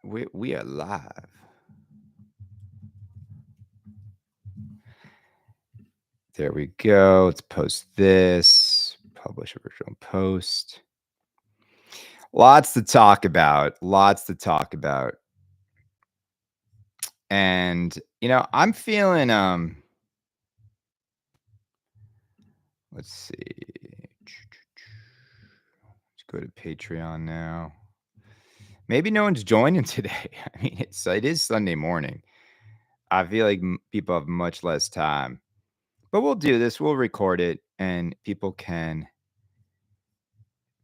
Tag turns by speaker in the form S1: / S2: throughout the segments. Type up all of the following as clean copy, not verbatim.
S1: We are live. There we go. Let's post this. Publish original post. Lots to talk about. Lots to talk about. And I'm feeling let's see. Let's go to Patreon now. Maybe no one's joining today. I mean, it is Sunday morning. I feel like people have much less time. But we'll do this. We'll record it and people can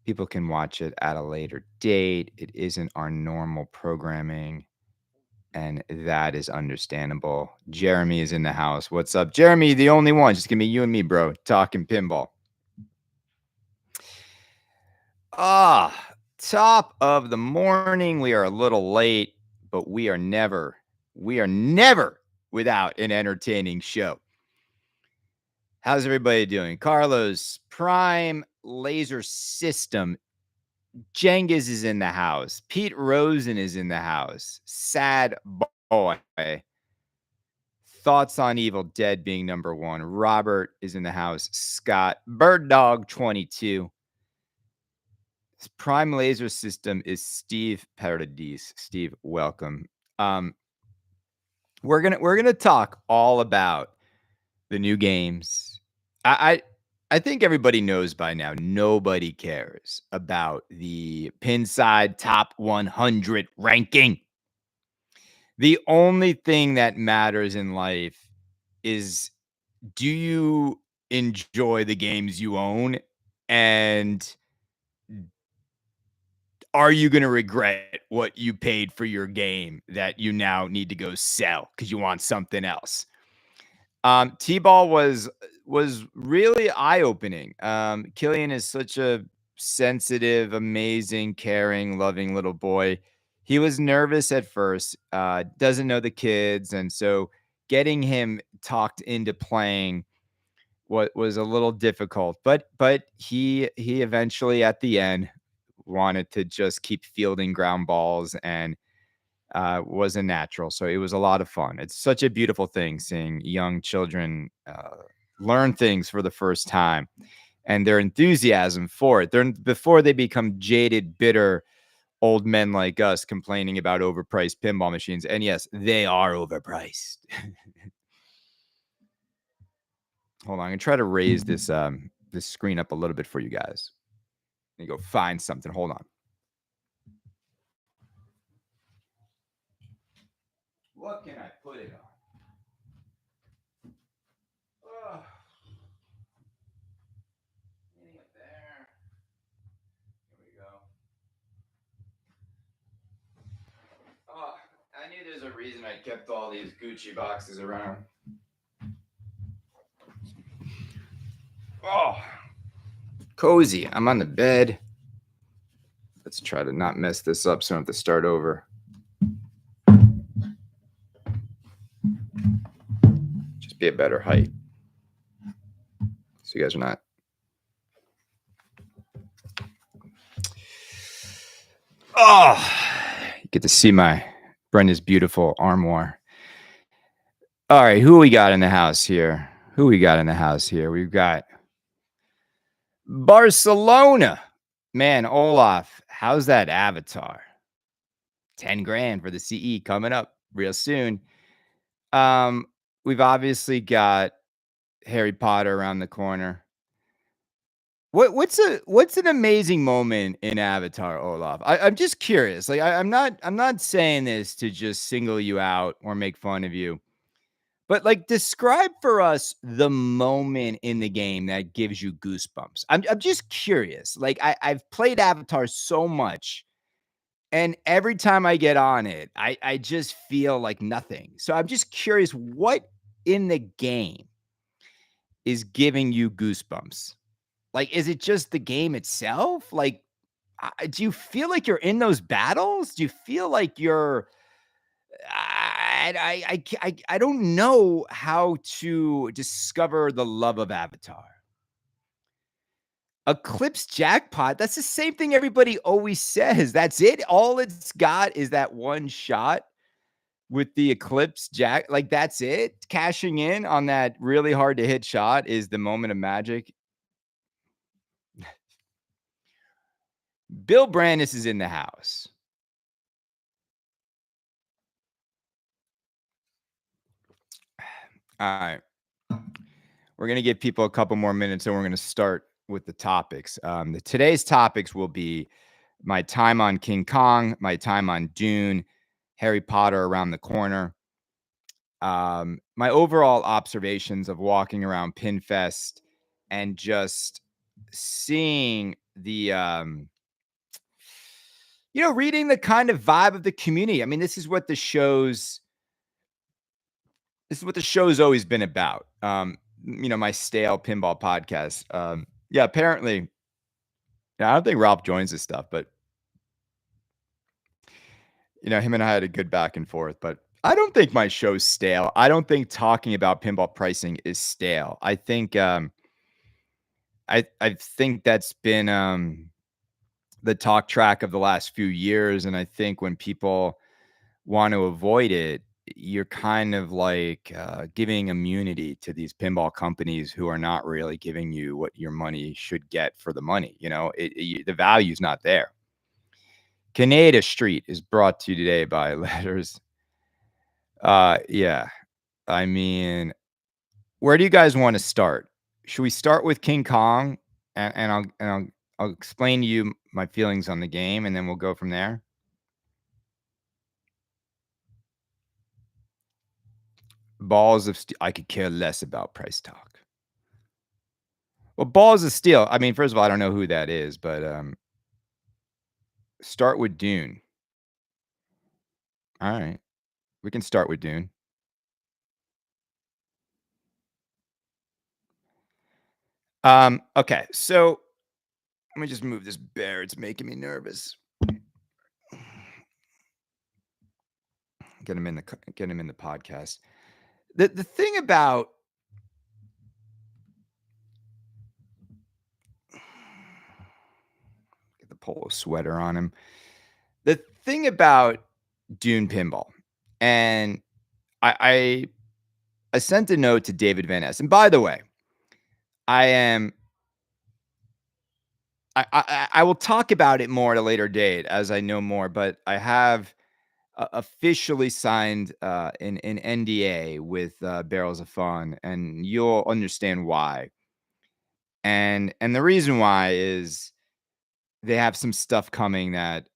S1: watch it at a later date. It isn't our normal programming, and that is understandable. Jeremy is in the house. What's up, Jeremy? The only one. Just gonna be you and me, bro, talking pinball. Top of the morning. We are a little late, but we are never without an entertaining show. How's everybody doing? Carlos, Prime Laser System. Jengiz is in the house. Pete Rosen is in the house. Sad boy. Thoughts on Evil Dead being number one. Robert is in the house. Scott. Bird Dog 22. Prime Laser System is Steve Paradis. Steve, welcome. We're gonna talk all about the new games. I think everybody knows by now, nobody cares about the Pinside Top 100 ranking. The only thing that matters in life is, do you enjoy the games you own? And are you going to regret what you paid for your game that you now need to go sell because you want something else? T-ball was really eye-opening. Killian is such a sensitive, amazing, caring, loving little boy. He was nervous at first, doesn't know the kids, and so getting him talked into playing was a little difficult. But he eventually at the end wanted to just keep fielding ground balls and was a natural. So it was a lot of fun. It's such a beautiful thing seeing young children learn things for the first time and their enthusiasm for it. Before they become jaded, bitter old men like us complaining about overpriced pinball machines. And yes, they are overpriced. Hold on, I'm gonna try to raise this this screen up a little bit for you guys. Let me go find something. Hold on. What can I put it on? Oh. Getting it there. Here we go. Oh, I knew there's a reason I kept all these Gucci boxes around. Oh, cozy. I'm on the bed. Let's try to not mess this up so I don't have to start over. Just be a better height. So you guys are not. Oh, you get to see my Brenda's beautiful armoire. All right, who we got in the house here? We've got Barcelona. Man, Olaf, how's that avatar? 10 grand for the CE coming up real soon. We've obviously got Harry Potter around the corner. What's an amazing moment in Avatar, Olaf? I'm just curious. Like I'm not saying this to just single you out or make fun of you. But like, describe for us the moment in the game that gives you goosebumps. I'm just curious. Like I've played Avatar so much, and every time I get on it, I just feel like nothing. So I'm just curious, what in the game is giving you goosebumps? Like, is it just the game itself? Like, do you feel like you're in those battles? Do you feel like you're I don't know how to discover the love of Avatar. Eclipse jackpot, that's the same thing everybody always says. That's it? All it's got is that one shot with the eclipse like, that's it? Cashing in on that really hard to hit shot is the moment of magic? Bill Brandis is in the house. Alright. We're gonna give people a couple more minutes, and we're gonna start with the topics. Today's topics will be my time on King Kong, my time on Dune, Harry Potter around the corner, my overall observations of walking around Pinfest and just seeing reading the kind of vibe of the community. I mean, this is what the show's always been about. My stale pinball podcast. Yeah, apparently, yeah, I don't think Ralph joins this stuff, but him and I had a good back and forth. But I don't think my show's stale. I don't think talking about pinball pricing is stale. I think that's been the talk track of the last few years, and I think when people want to avoid it, you're kind of like giving immunity to these pinball companies who are not really giving you what your money should get for the money. The value's not there. Kaneda Street is brought to you today by Letters. Yeah. I mean, where do you guys want to start? Should we start with King Kong, and I'll explain to you my feelings on the game, and then we'll go from there. Balls of Steel. I could care less about price talk. Well, Balls of Steel. I mean, first of all, I don't know who that is, but start with Dune. All right, we can start with Dune. Okay, so let me just move this bear. It's making me nervous. Get him in the podcast. The thing about get the polo sweater on him. The thing about Dune Pinball, and I sent a note to David Van Ness, and by the way, I am I will talk about it more at a later date as I know more, but I have officially signed an NDA with Barrels of Fun, and you'll understand why. And the reason why is they have some stuff coming that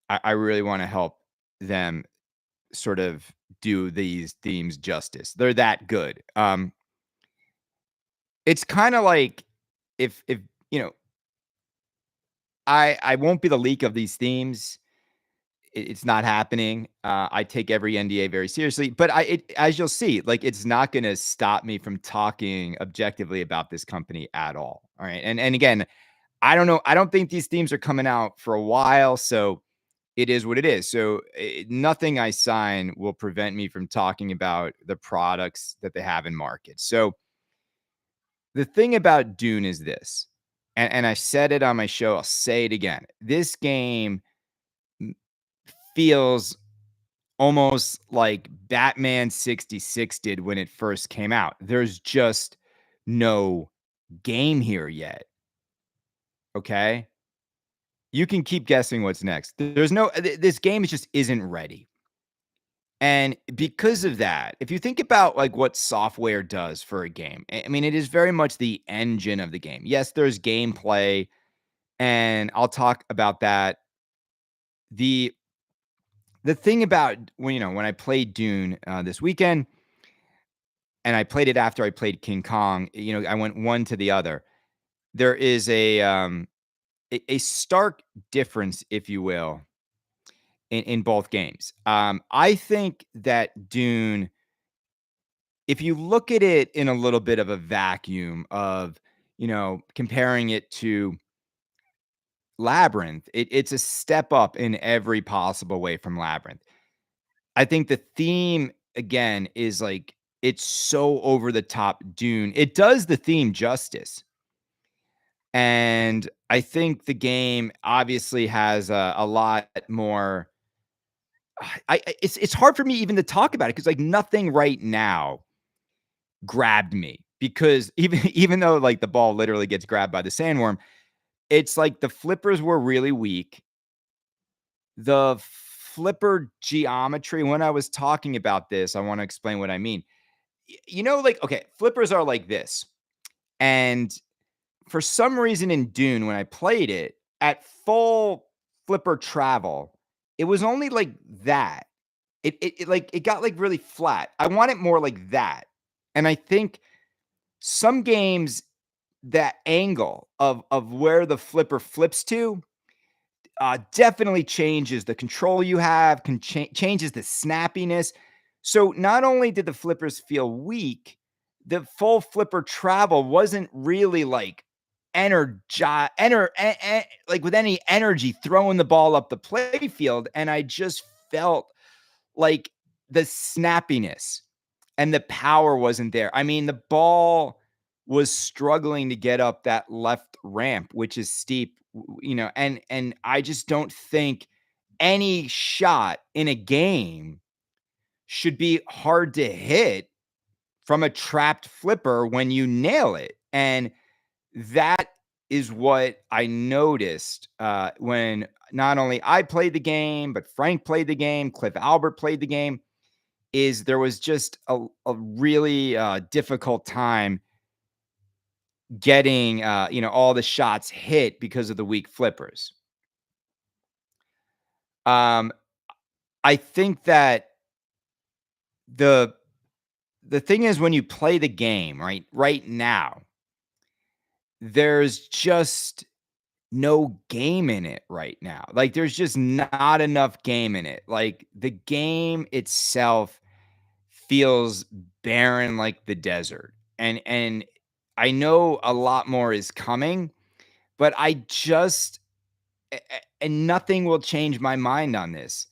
S1: I really want to help them sort of do these themes justice. They're that good. It's kind of like if you know, I won't be the leak of these themes. It's not happening. I take every NDA very seriously, but as you'll see, like it's not going to stop me from talking objectively about this company at all. All right, and again, I don't know. I don't think these themes are coming out for a while, so it is what it is. So nothing I sign will prevent me from talking about the products that they have in market. So the thing about Dune is this, and I said it on my show. I'll say it again. This game feels almost like Batman 66 did when it first came out. There's just no game here yet. Okay. You can keep guessing what's next. There's no, this game just isn't ready. And because of that, if you think about like what software does for a game, I mean, it is very much the engine of the game. Yes, there's gameplay, and I'll talk about that. The the thing about when I played Dune this weekend, and I played it after I played King Kong, I went one to the other. There is a stark difference, if you will, in both games. I think that Dune, if you look at it in a little bit of a vacuum of, comparing it to Labyrinth, it's a step up in every possible way from Labyrinth. I think the theme again is like it's so over the top Dune. It does the theme justice. And I think the game obviously has a lot more. It's hard for me even to talk about it because like nothing right now grabbed me because even though like the ball literally gets grabbed by the sandworm, it's like the flippers were really weak. The flipper geometry. When I was talking about this, I want to explain what I mean. Like okay, flippers are like this, and for some reason in Dune, when I played it at full flipper travel, it was only like that. It got like really flat. I want it more like that. And I think some games that angle of where the flipper flips to definitely changes the control you have, changes the snappiness. So not only did the flippers feel weak, the full flipper travel wasn't really like like with any energy throwing the ball up the play field, and I just felt like the snappiness and the power wasn't there. I mean, the ball was struggling to get up that left ramp, which is steep, and I just don't think any shot in a game should be hard to hit from a trapped flipper when you nail it. And that is what I noticed when not only I played the game, but Frank played the game, Cliff Albert played the game, is there was just a really difficult time getting all the shots hit because of the weak flippers. Um, I think that the the thing is when you play the game right now, there's just no game in it right now. Like there's just not enough game in it. Like the game itself feels barren like the desert. And I know a lot more is coming, but I just and nothing will change my mind on this.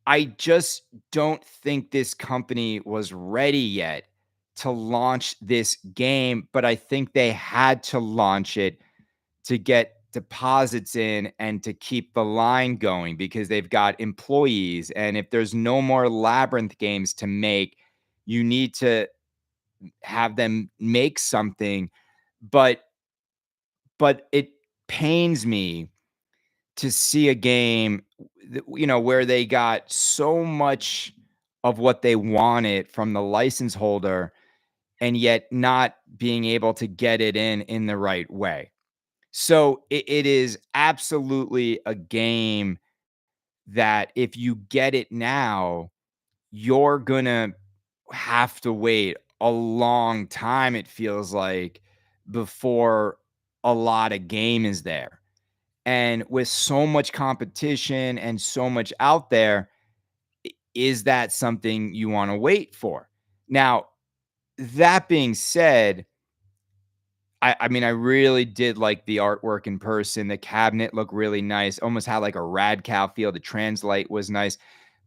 S1: I just don't think this company was ready yet to launch this game, but I think they had to launch it to get deposits in and to keep the line going because they've got employees. And if there's no more Labyrinth games to make, you need to have them make something. But it pains me to see a game, where they got so much of what they wanted from the license holder and yet not being able to get it in the right way. So it is absolutely a game that if you get it now, you're gonna have to wait a long time, it feels like, before a lot of game is there. And with so much competition and so much out there, is that something you want to wait for? Now, that being said, I mean, I really did like the artwork in person. The cabinet looked really nice, almost had like a rad cow feel. The translate was nice.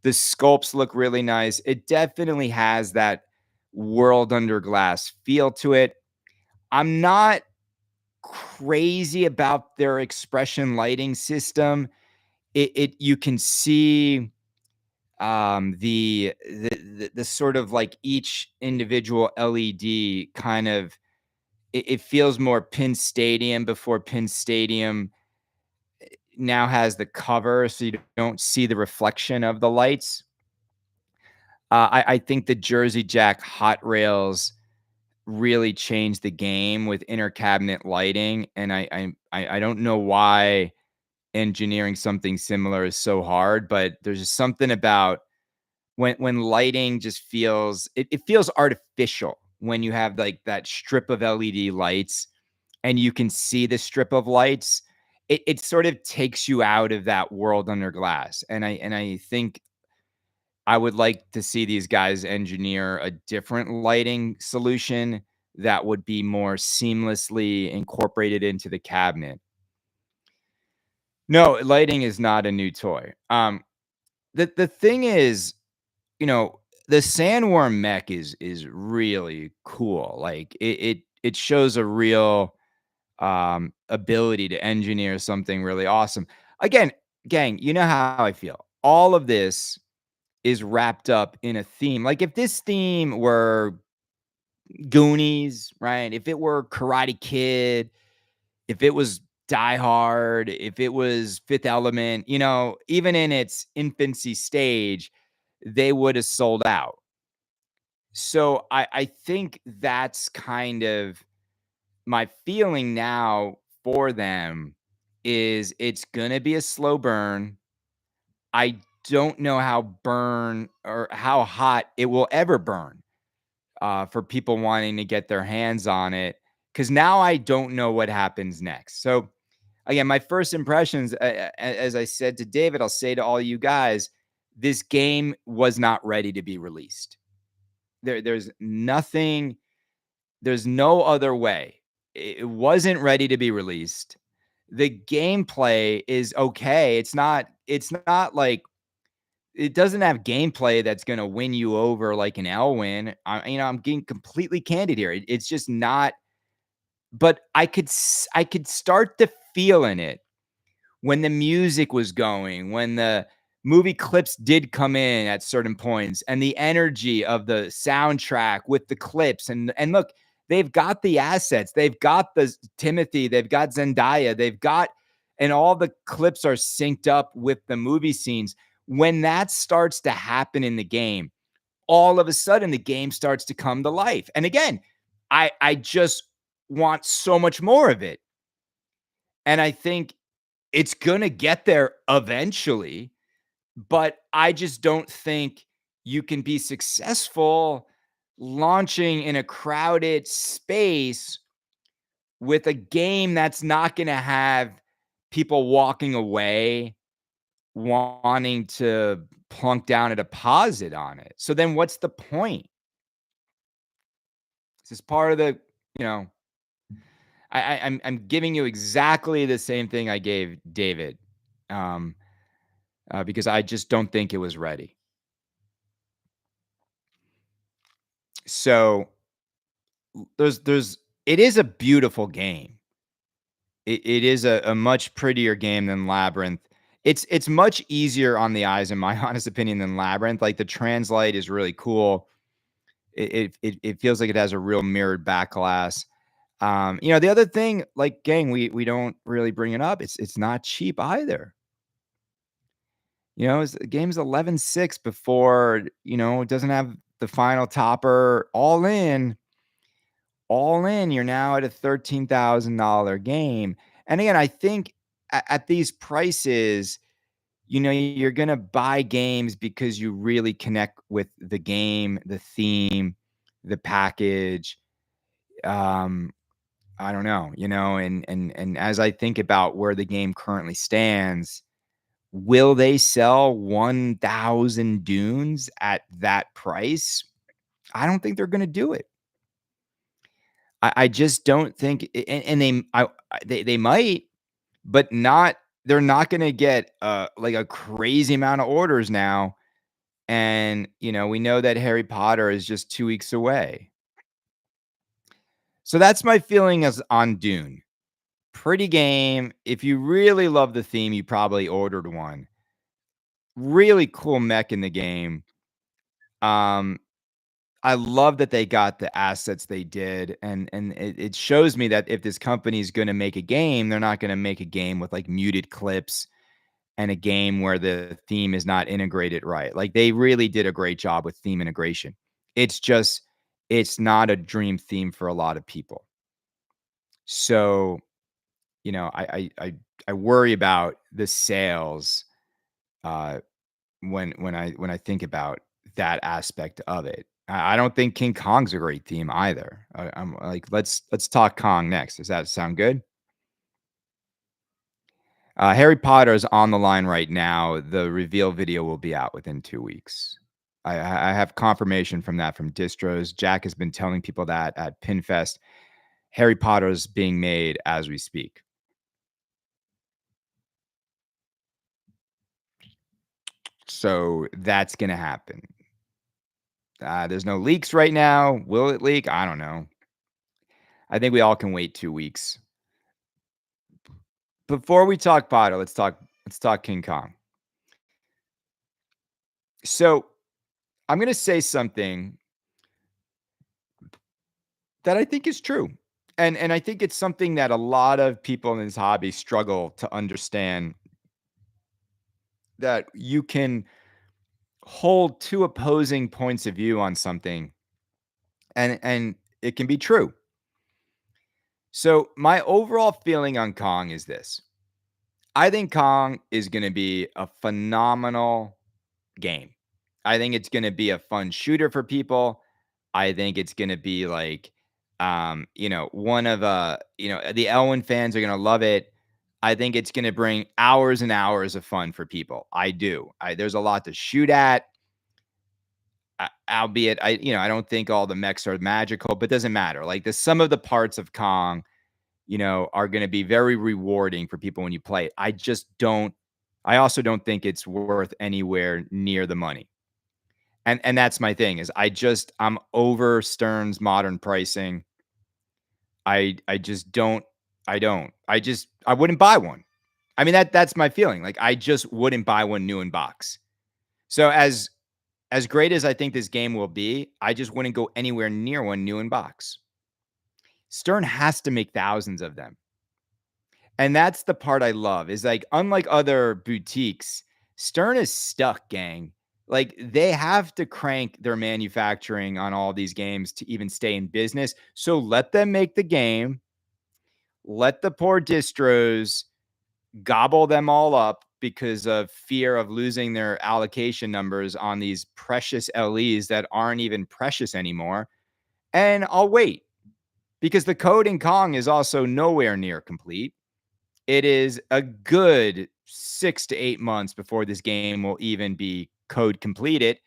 S1: The sculpts look really nice. It definitely has that world under glass feel to it. I'm not crazy about their expression lighting system. It you can see the sort of like each individual LED kind of it feels more Pin Stadium before Pin Stadium now has the cover, so you don't see the reflection of the lights. I think the Jersey Jack hot rails really changed the game with inner cabinet lighting, and I don't know why engineering something similar is so hard, but there's just something about when lighting just feels it feels artificial when you have like that strip of LED lights and you can see the strip of lights. It sort of takes you out of that world under glass. And I think I would like to see these guys engineer a different lighting solution that would be more seamlessly incorporated into the cabinet. No, lighting is not a new toy. The thing is, you know, the sandworm mech is really cool. Like it shows a real ability to engineer something really awesome. Again, gang, you know how I feel. All of this is wrapped up in a theme. Like if this theme were Goonies, right? If it were Karate Kid, if it was Die Hard, if it was Fifth Element, even in its infancy stage, they would have sold out. So I think that's kind of my feeling now for them is it's gonna be a slow burn. I don't know how burn or how hot it will ever burn for people wanting to get their hands on it. Because now I don't know what happens next. So again, my first impressions, as I said to David, I'll say to all you guys, this game was not ready to be released. There's nothing. There's no other way. It wasn't ready to be released. The gameplay is okay. It's not like it doesn't have gameplay that's gonna win you over like an Elwyn. I'm being completely candid here. It's just not. But I could start to feel in it when the music was going, when the movie clips did come in at certain points, and the energy of the soundtrack with the clips, and look, they've got the assets, they've got the Timothy, they've got Zendaya, they've got, and all the clips are synced up with the movie scenes. When that starts to happen in the game, all of a sudden the game starts to come to life. And again, I just want so much more of it. And I think it's gonna get there eventually, but I just don't think you can be successful launching in a crowded space with a game that's not gonna have people walking away wanting to plunk down a deposit on it. So then what's the point? This is part of the, you know, I'm giving you exactly the same thing I gave David. Um, because I just don't think it was ready. So there's it is a beautiful game. It is a much prettier game than Labyrinth. It's much easier on the eyes, in my honest opinion, than Labyrinth. Like the translate is really cool. It feels like it has a real mirrored back glass. The other thing, like gang, we don't really bring it up. It's not cheap either. The game's 11.6 before, it doesn't have the final topper. All in, you're now at a $13,000 game. And again, I think at these prices, you're going to buy games because you really connect with the game, the theme, the package. Um, I don't know, and as I think about where the game currently stands, will they sell 1,000 Dunes at that price? I don't think they're gonna do it. I just don't think and they might, but not they're not gonna get, like, a crazy amount of orders now, and, we know that Harry Potter is just 2 weeks away. So that's my feeling as on Dune. Pretty game. If you really love the theme, you probably ordered one. Really cool mech in the game. Um, I love that they got the assets they did, and it shows me that if this company is gonna make a game, they're not gonna make a game with, like, muted clips and a game where the theme is not integrated right. Like, they really did a great job with theme integration. It's just it's not a dream theme for a lot of people. So, I worry about the sales, uh, when I think about that aspect of it. I don't think King Kong's a great theme either. I'm like, let's talk Kong next. Does that sound good? Harry Potter is on the line right now. The reveal video will be out within 2 weeks. I have confirmation from that from distros. Jack has been telling people that at Pinfest. Harry Potter is being made as we speak. So that's gonna happen. There's no leaks right now. Will it leak? I don't know. I think we all can wait 2 weeks. Before we talk Potter, let's talk King Kong. So, I'm gonna say something that I think is true, and I think it's something that a lot of people in this hobby struggle to understand, that you can hold 2 opposing points of view on something, and it can be true. So, my overall feeling on Kong is this: I think Kong is gonna be a phenomenal game. I think it's gonna be a fun shooter for people. I think it's gonna be like, one of, the Elwyn fans are gonna love it. I think it's gonna bring hours and hours of fun for people. I do. There's a lot to shoot at, albeit I don't think all the mechs are magical, but doesn't matter. Like, the sum of the parts of Kong, are gonna be very rewarding for people when you play it. I also don't think it's worth anywhere near the money. And that's my thing is I'm over Stern's modern pricing. I just don't I don't. I wouldn't buy one. I mean, that's my feeling. Like, I just wouldn't buy one new in box. So as great as I think this game will be, I just wouldn't go anywhere near one new in box. Stern has to make thousands of them. And that's the part I love is, like, unlike other boutiques, Stern is stuck, gang. Like, they have to crank their manufacturing on all these games to even stay in business. So let them make the game. Let the poor distros gobble them all up because of fear of losing their allocation numbers on these precious LEs that aren't even precious anymore. And I'll wait because the code in Kong is also nowhere near complete. It is a good 6 to 8 months before this game will even be code completed,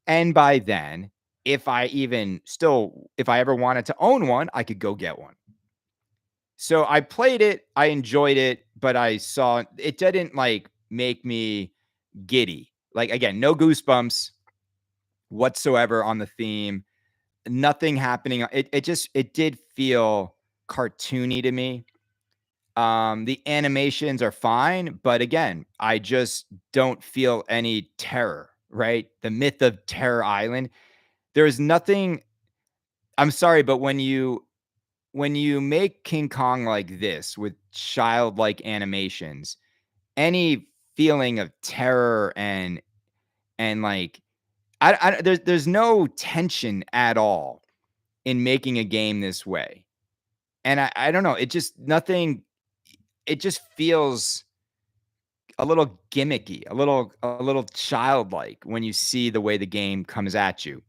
S1: and by then, if I ever wanted to own one, I could go get one. So I played it, I enjoyed it, but I saw it didn't, like, make me giddy. Like, again, no goosebumps whatsoever on the theme, nothing happening. It did feel cartoony to me. The animations are fine, but again, I just don't feel any terror, right? The myth of Terror Island. There's nothing. I'm sorry, but when you make King Kong like this with childlike animations, any feeling of terror and like there's no tension at all in making a game this way. And I don't know, it just nothing it just feels a little gimmicky, a little childlike when you see the way the game comes at you,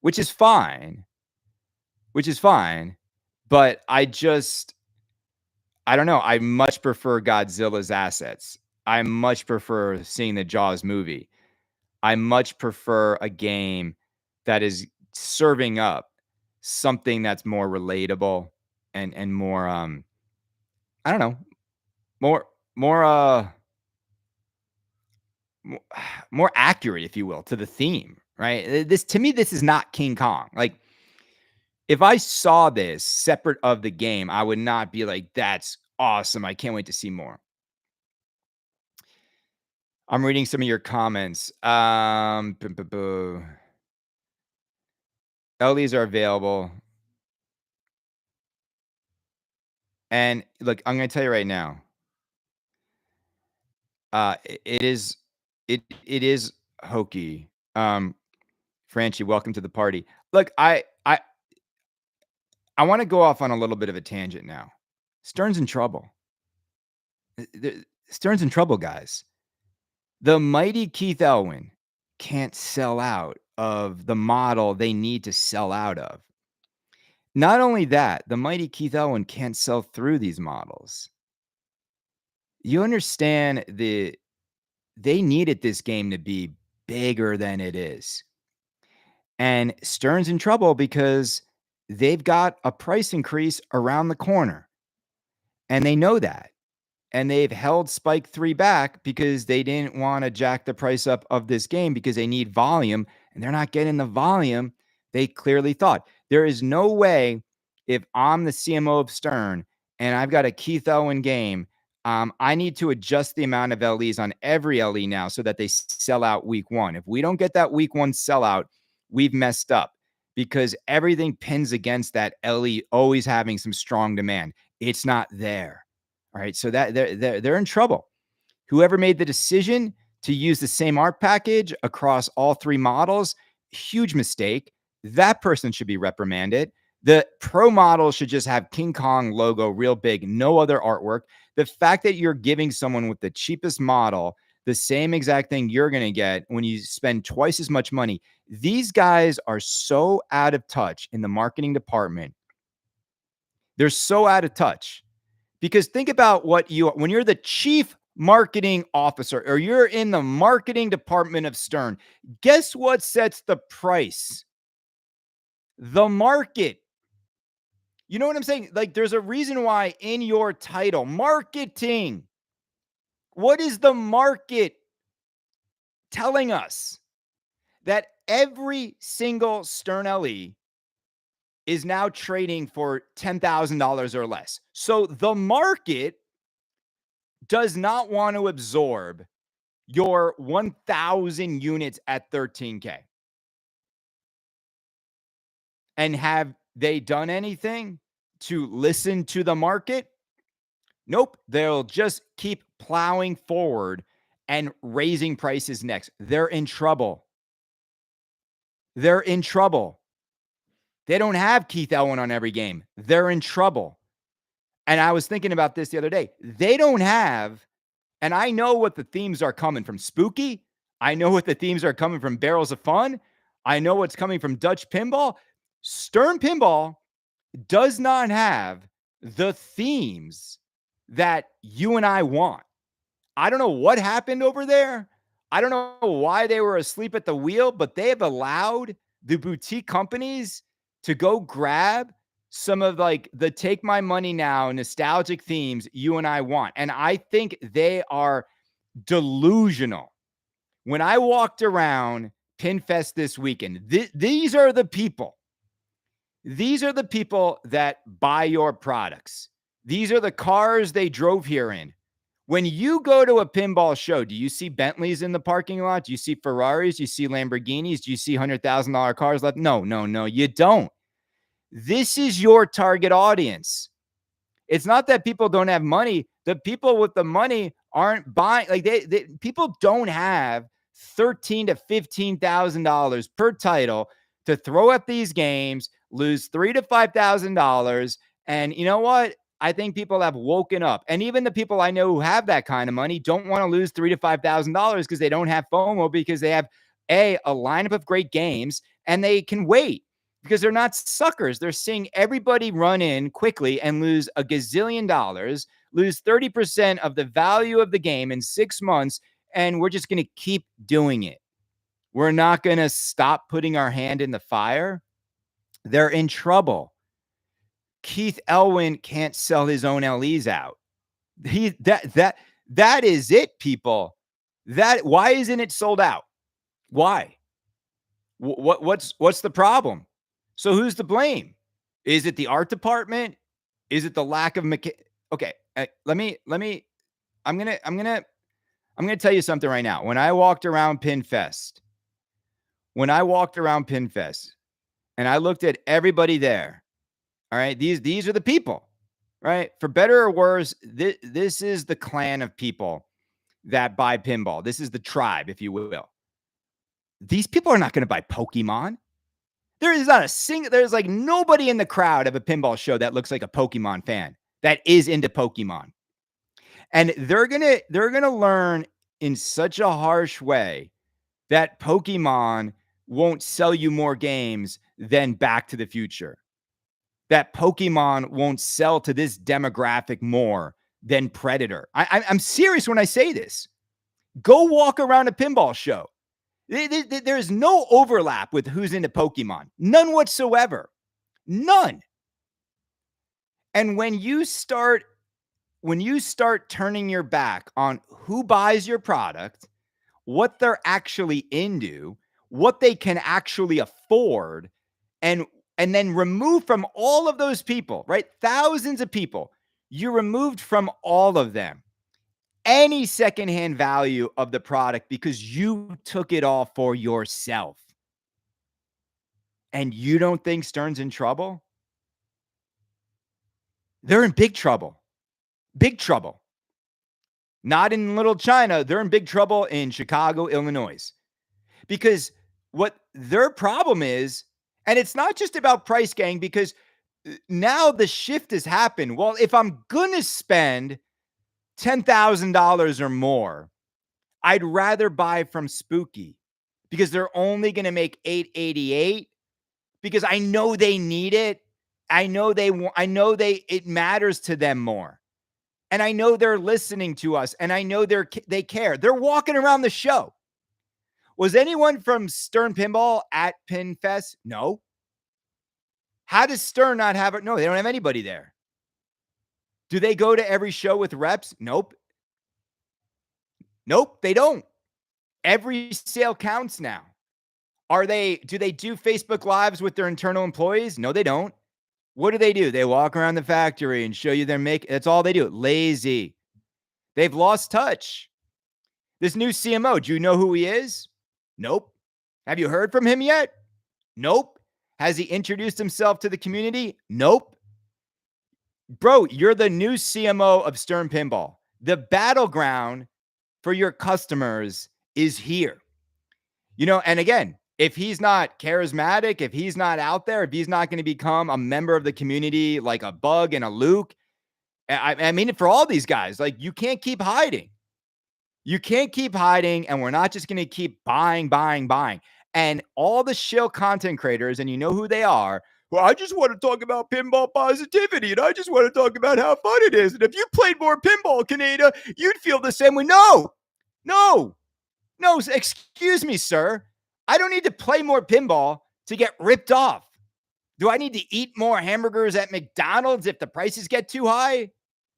S1: which is fine, which is fine, but I don't know, I much prefer Godzilla's assets. I much prefer seeing the Jaws movie. I much prefer a game that is serving up something that's more relatable and more, I don't know, more more, Mo more accurate, if you will, to the theme, right? This to me, this is not King Kong. Like, if I saw this separate of the game, I would not be like, "That's awesome. I can't wait to see more." I'm reading some of your comments. LEs are available. And look, I'm gonna tell you right now, it is it is hokey. Franchi, welcome to the party. Look, I wanna go off on a little bit of a tangent now. Stern's in trouble. Stern's in trouble, guys. The mighty Keith Elwyn can't sell out of the model they need to sell out of. Not only that, the mighty Keith Elwyn can't sell through these models. You understand they needed this game to be bigger than it is. And Stern's in trouble because they've got a price increase around the corner, and they know that. And they've held Spike 3 back because they didn't wanna jack the price up of this game because they need volume, and they're not getting the volume they clearly thought. There is no way if I'm the CMO of Stern and I've got a Keith Owen game, I need to adjust the amount of LEs on every LE now so that they sell out week one. If we don't get that week one sellout, we've messed up because everything pins against that LE always having some strong demand. It's not there. All right. So that they're in trouble. Whoever made the decision to use the same art package across all three models, huge mistake. That person should be reprimanded. The pro model should just have King Kong logo real big, no other artwork. The fact that you're giving someone with the cheapest model the same exact thing you're going to get when you spend twice as much money. These guys are so out of touch in the marketing department. They're so out of touch because think about when you're the chief marketing officer or you're in the marketing department of Stern, guess what sets the price? The market. You know what I'm saying? Like there's a reason why in your title, marketing, what is the market telling us? That every single Stern LE is now trading for $10,000 or less. So the market does not want to absorb your 1,000 units at 13K. And have they done anything to listen to the market? Nope. They'll just keep plowing forward and raising prices next. They're in trouble. They're in trouble. They don't have Keith Elwin on every game. They're in trouble. And I was thinking about this the other day. They don't have, and I know what the themes are coming from Spooky. I know what the themes are coming from Barrels of Fun. I know what's coming from Dutch Pinball. Stern Pinball does not have the themes that you and I want. I don't know what happened over there. I don't know why they were asleep at the wheel, but they have allowed the boutique companies to go grab some of like the take my money now nostalgic themes you and I want. And I think they are delusional. When I walked around PinFest this weekend, these are the people. These are the people that buy your products. These are the cars they drove here in. When you go to a pinball show, do you see Bentleys in the parking lot? Do you see Ferraris? Do you see Lamborghinis? Do you see $100,000 cars left? No, you don't. This is your target audience. It's not that people don't have money. The people with the money aren't buying. Like people don't have $13,000 to $15,000 per title to throw at these games, lose $3,000 to $5,000. And you know what? I think people have woken up. And even the people I know who have that kind of money don't want to lose $3,000 to $5,000 because they don't have FOMO, because they have a lineup of great games and they can wait because they're not suckers. They're seeing everybody run in quickly and lose a gazillion dollars, lose 30% of the value of the game in 6 months. And we're just going to keep doing it. We're not going to stop putting our hand in the fire. They're in trouble. Keith Elwin can't sell his own LEs out. That is it, people. Why isn't it sold out? Why? What's the problem? So who's to blame? Is it the art department? Is it the lack of Okay, I'm gonna tell you something right now. When I walked around PinFest, and I looked at everybody there, all right, these are the people, right? For better or worse, this is the clan of people that buy pinball. This is the tribe, if you will. These people are not going to buy Pokemon. There is not a single, there's like nobody in the crowd of a pinball show that looks like a Pokemon fan that is into Pokemon. And they're going to learn in such a harsh way that Pokemon won't sell you more games than Back to the Future. That Pokemon won't sell to this demographic more than Predator. I'm serious when I say this. Go walk around a pinball show. There is no overlap with who's into Pokemon. None whatsoever. None. And when you start turning your back on who buys your product, what they're actually into, what they can actually afford, and then remove from all of those people, right? Thousands of people, you removed from all of them. any secondhand value of the product because you took it all for yourself. And you don't think Stern's in trouble? They're in big trouble. Big trouble. Not in little China. They're in big trouble in Chicago, Illinois. Because what their problem is, and it's not just about price, gang, because now the shift has happened. Well, if I'm going to spend $10,000 or more, I'd rather buy from Spooky because they're only going to make $888 because I know they need it. I know it matters to them more. And I know they're listening to us and I know they care. They're walking around the show. Was anyone from Stern Pinball at PinFest? No. How does Stern not have it? No, they don't have anybody there. Do they go to every show with reps? Nope. Nope, they don't. Every sale counts now. Do they do Facebook Lives with their internal employees? No, they don't. What do? They walk around the factory and show you their make. That's all they do. Lazy. They've lost touch. This new CMO, do you know who he is? Nope. Have you heard from him yet? Nope. Has he introduced himself to the community? Nope. Bro, you're the new CMO of Stern Pinball. The battleground for your customers is here. And again, if he's not charismatic, if he's not out there, if he's not going to become a member of the community like a Bug and a Luke, I mean, for all these guys, like you can't keep hiding. You can't keep hiding, and we're not just going to keep buying. And all the shill content creators, and you know who they are. Well, I just want to talk about pinball positivity, and I just want to talk about how fun it is. And if you played more pinball, Kaneda, you'd feel the same way. No, excuse me, sir. I don't need to play more pinball to get ripped off. Do I need to eat more hamburgers at McDonald's if the prices get too high?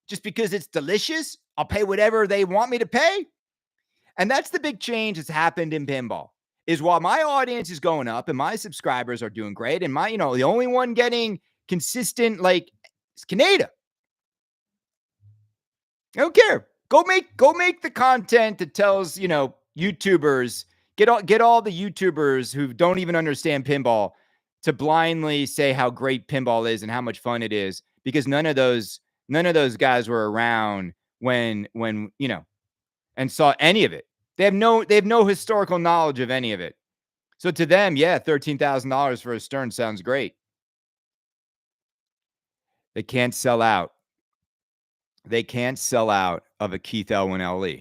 S1: Just because it's delicious? I'll pay whatever they want me to pay. And that's the big change that's happened in pinball. Is while my audience is going up and my subscribers are doing great, and the only one getting consistent is Kaneda. I don't care. Go make the content that tells, YouTubers, get all the YouTubers who don't even understand pinball to blindly say how great pinball is and how much fun it is, because none of those guys were around when and saw any of it. They have no historical knowledge of any of it. So to them, yeah, $13,000 for a Stern sounds great. They can't sell out. They can't sell out of a Keith Elwin LE.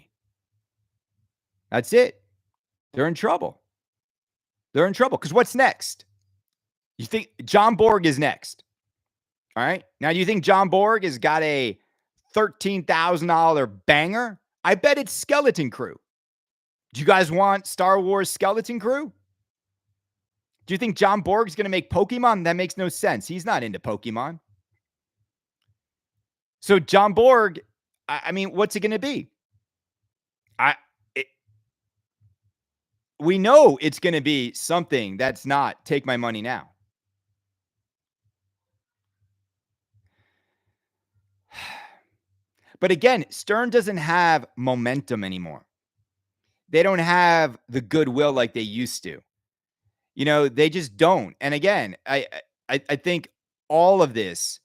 S1: That's it. They're in trouble. Because what's next? You think John Borg is next? All right. Now, do you think John Borg has got a $13,000 banger? I bet it's Skeleton Crew. Do you guys want Star Wars Skeleton Crew? Do you think John Borg's going to make Pokemon? That makes no sense. He's not into Pokemon. So John Borg, I mean, what's it going to be? We know it's going to be something that's not take my money now. But again, Stern doesn't have momentum anymore. They don't have the goodwill like they used to. They just don't. And again, I think all of this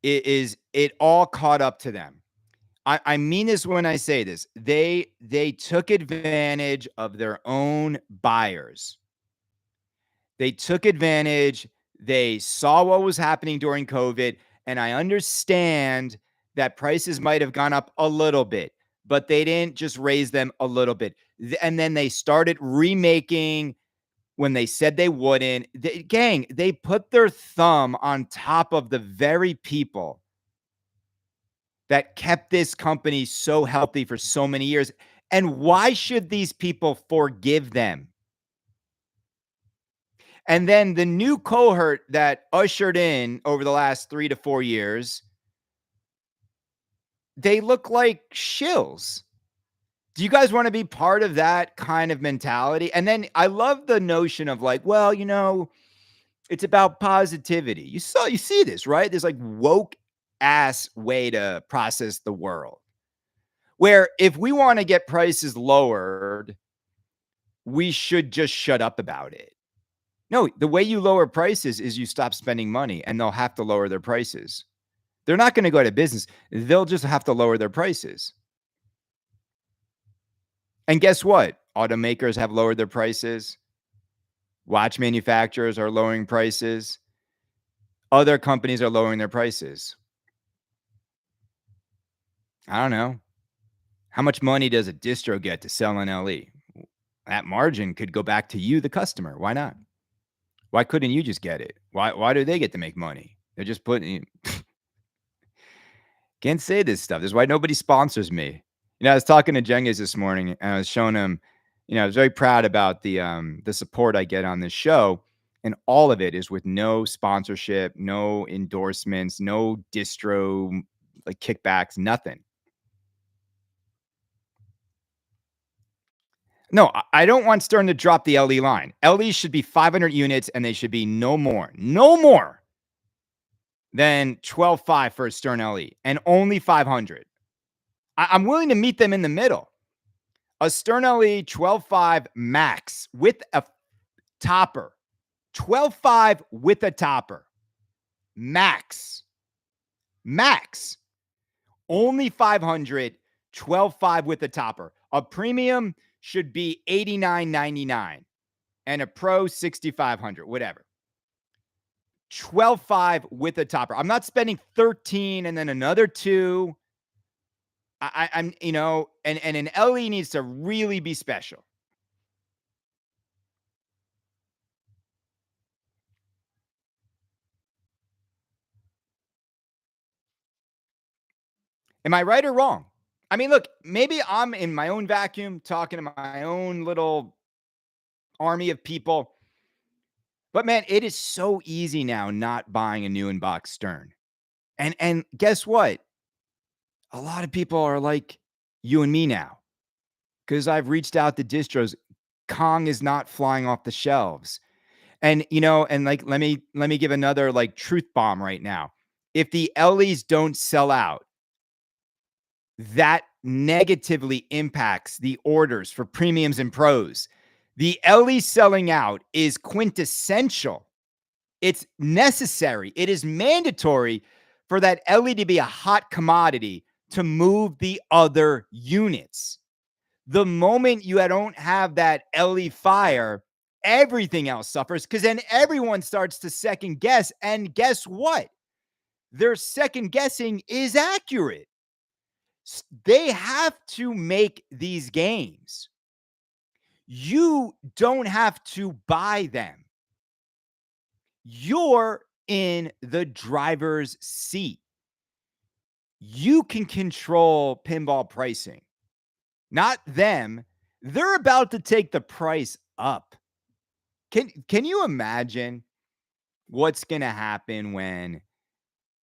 S1: is it all caught up to them. I mean this when I say this. They took advantage of their own buyers. They took advantage. They saw what was happening during COVID. And I understand that prices might have gone up a little bit, but they didn't just raise them a little bit. And then they started remaking when they said they wouldn't. They put their thumb on top of the very people that kept this company so healthy for so many years. And why should these people forgive them? And then the new cohort that ushered in over the last 3 to 4 years, they look like shills. Do you guys want to be part of that kind of mentality? And then I love the notion of it's about positivity. You see this, right? There's woke ass way to process the world. Where if we wanna get prices lowered, we should just shut up about it. No, the way you lower prices is you stop spending money, and they'll have to lower their prices. They're not gonna go out of business. They'll just have to lower their prices. And guess what? Automakers have lowered their prices. Watch manufacturers are lowering prices. Other companies are lowering their prices. I don't know. How much money does a distro get to sell an LE? That margin could go back to you, the customer. Why not? Why couldn't you just get it? Why do they get to make money? They're just putting can't say this stuff. This is why nobody sponsors me. I was talking to Jengis this morning and I was showing him, I was very proud about the support I get on this show. And all of it is with no sponsorship, no endorsements, no distro like kickbacks, nothing. No, I don't want Stern to drop the LE line. LE should be 500 units and they should be no more than 12.5 for a Stern LE and only 500. I'm willing to meet them in the middle. A Stern LE 12.5 max with a topper. 12.5 with a topper. Max. Max. Only 500. 12.5 with a topper. A premium should be $89.99 and a pro 6,500, whatever. 12.5 with a topper. I'm not spending 13 and then another 2. I'm, and an LE needs to really be special. Am I right or wrong? I mean, look, maybe I'm in my own vacuum talking to my own little army of people. But man, it is so easy now not buying a new in-box Stern. And guess what? A lot of people are like you and me now because I've reached out to distros. Kong is not flying off the shelves. And and like let me give another like truth bomb right now. If the LEs don't sell out, that negatively impacts the orders for premiums and pros. The LE selling out is quintessential. It's necessary. It is mandatory for that LE to be a hot commodity to move the other units. The moment you don't have that LE fire, everything else suffers because then everyone starts to second guess. And guess what? Their second guessing is accurate. They have to make these games. You don't have to buy them. You're in the driver's seat. You can control pinball pricing, not them. They're about to take the price up. Can you imagine what's going to happen when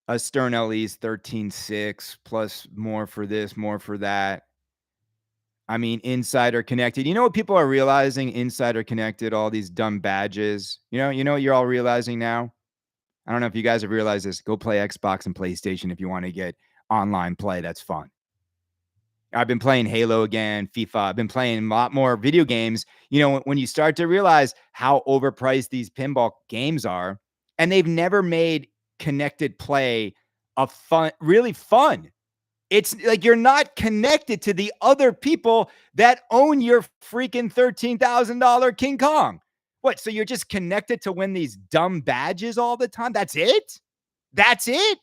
S1: a Stern LE's 13.6 plus more for this, more for that? I mean, Insider Connected. You know what people are realizing? Insider Connected, all these dumb badges. You know what you're all realizing now? I don't know if you guys have realized this. Go play Xbox and PlayStation if you want to get online play. That's fun. I've been playing Halo again, FIFA. I've been playing a lot more video games. When you start to realize how overpriced these pinball games are, and they've never made connected play really fun. It's like you're not connected to the other people that own your freaking $13,000 King Kong. What? So you're just connected to win these dumb badges all the time? That's it? That's it?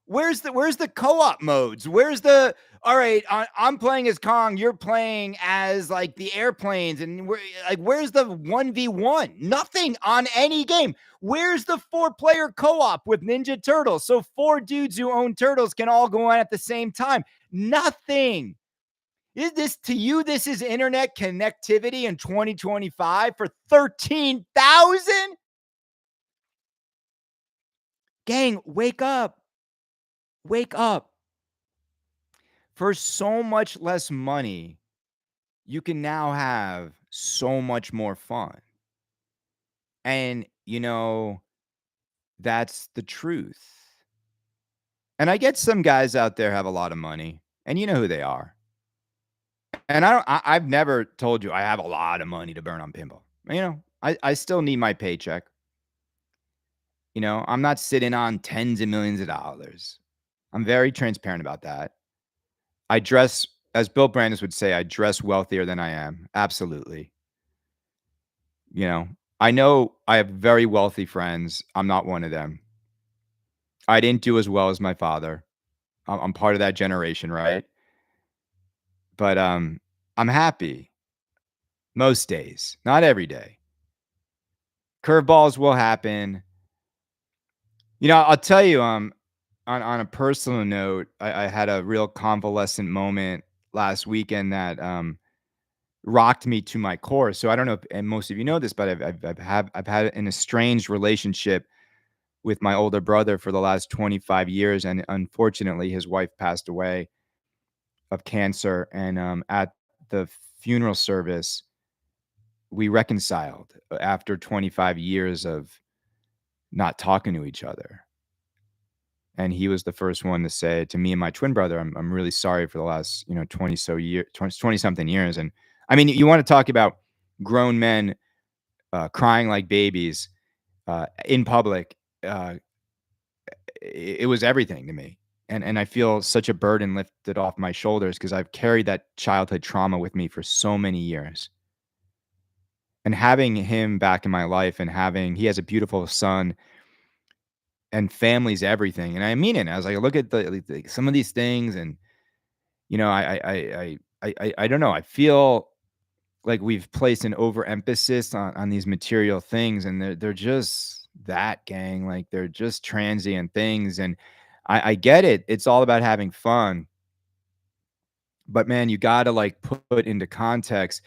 S1: Where's the co-op modes? All right, I'm playing as Kong, you're playing as like the airplanes, and where's the 1v1? Nothing on any game. Where's the 4-player co-op with Ninja Turtles? So 4 dudes who own turtles can all go on at the same time. Nothing. Is this to you? This is internet connectivity in 2025 for 13,000? Gang, wake up. Wake up. For so much less money, you can now have so much more fun. And, that's the truth. And I get some guys out there have a lot of money, and you know who they are. And I've never told you I have a lot of money to burn on pinball. I still need my paycheck. I'm not sitting on tens of millions of dollars. I'm very transparent about that. I dress, as Bill Brandis would say, I dress wealthier than I am. Absolutely. You know, I know I have very wealthy friends. I'm not one of them. I didn't do as well as my father. I'm part of that generation, right? But I'm happy most days, not every day. Curveballs will happen. I'll tell you, on a personal note, I had a real convalescent moment last weekend that rocked me to my core. So I don't know if, and most of you know this, but I've had an estranged relationship with my older brother for the last 25 years, and unfortunately, his wife passed away of cancer. And at the funeral service, we reconciled after 25 years of not talking to each other. And he was the first one to say to me and my twin brother, I'm really sorry for the last, 20 something years. And I mean, you want to talk about grown men crying like babies in public. It was everything to me. And I feel such a burden lifted off my shoulders because I've carried that childhood trauma with me for so many years. And having him back in my life and he has a beautiful son, and family's everything. And I mean it. As I look at some of these things, and I don't know. I feel like we've placed an overemphasis on these material things, and they're just that, gang. Like, they're just transient things. And I get it. It's all about having fun. But man, you gotta like put into context.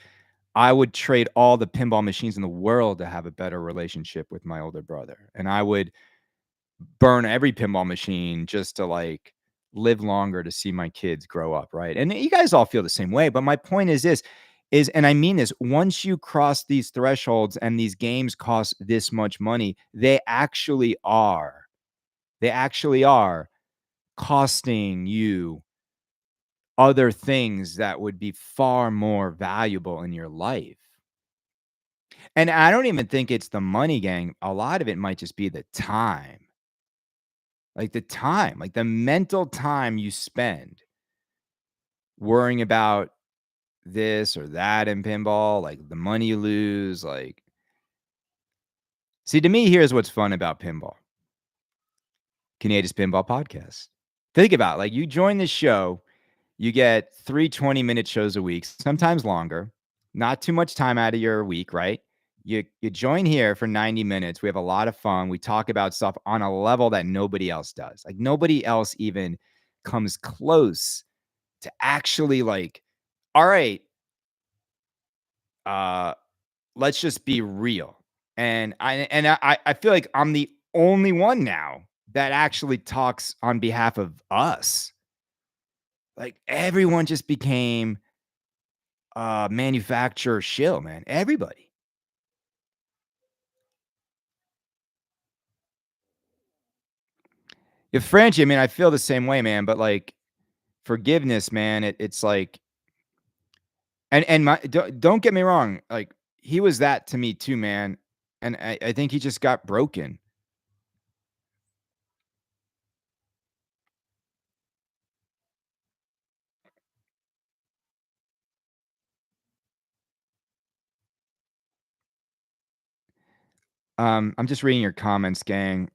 S1: I would trade all the pinball machines in the world to have a better relationship with my older brother. And I would burn every pinball machine just to like live longer to see my kids grow up, right? And you guys all feel the same way, but my point is this is, and I mean this, once you cross these thresholds and these games cost this much money, they actually are costing you other things that would be far more valuable in your life. And I don't even think it's the money, gang. A lot of it might just be the time. Like the time, like the mental time you spend worrying about this or that in pinball, like the money you lose. Like, see, to me, here's what's fun about pinball. Kaneda's Pinball Podcast. Think about it, like, you join this show, you get 3 20-minute shows a week, sometimes longer, not too much time out of your week, right? You join here for 90 minutes. We have a lot of fun. We talk about stuff on a level that nobody else does. Like, nobody else even comes close to actually like, all right, uh, let's just be real. And I feel like I'm the only one now that actually talks on behalf of us. Like, everyone just became a manufacturer shill, man. Everybody. If Frenchie, I mean, I feel the same way, man. But like, forgiveness, man, it's like, and my don't get me wrong, like, he was that to me too, man. And I think he just got broken. I'm just reading your comments, gang.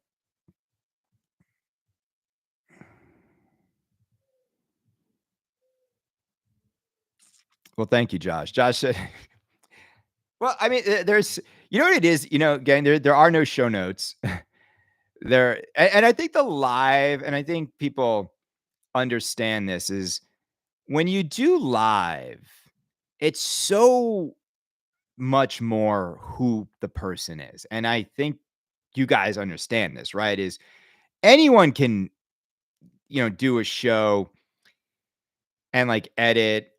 S1: Well, thank you, Josh. Josh said, well, I mean, there's, you know what it is, gang, there are no show notes. And I think the live, and I think people understand this, is when you do live, it's so much more who the person is. And I think you guys understand this, right? Is anyone can, do a show and like edit,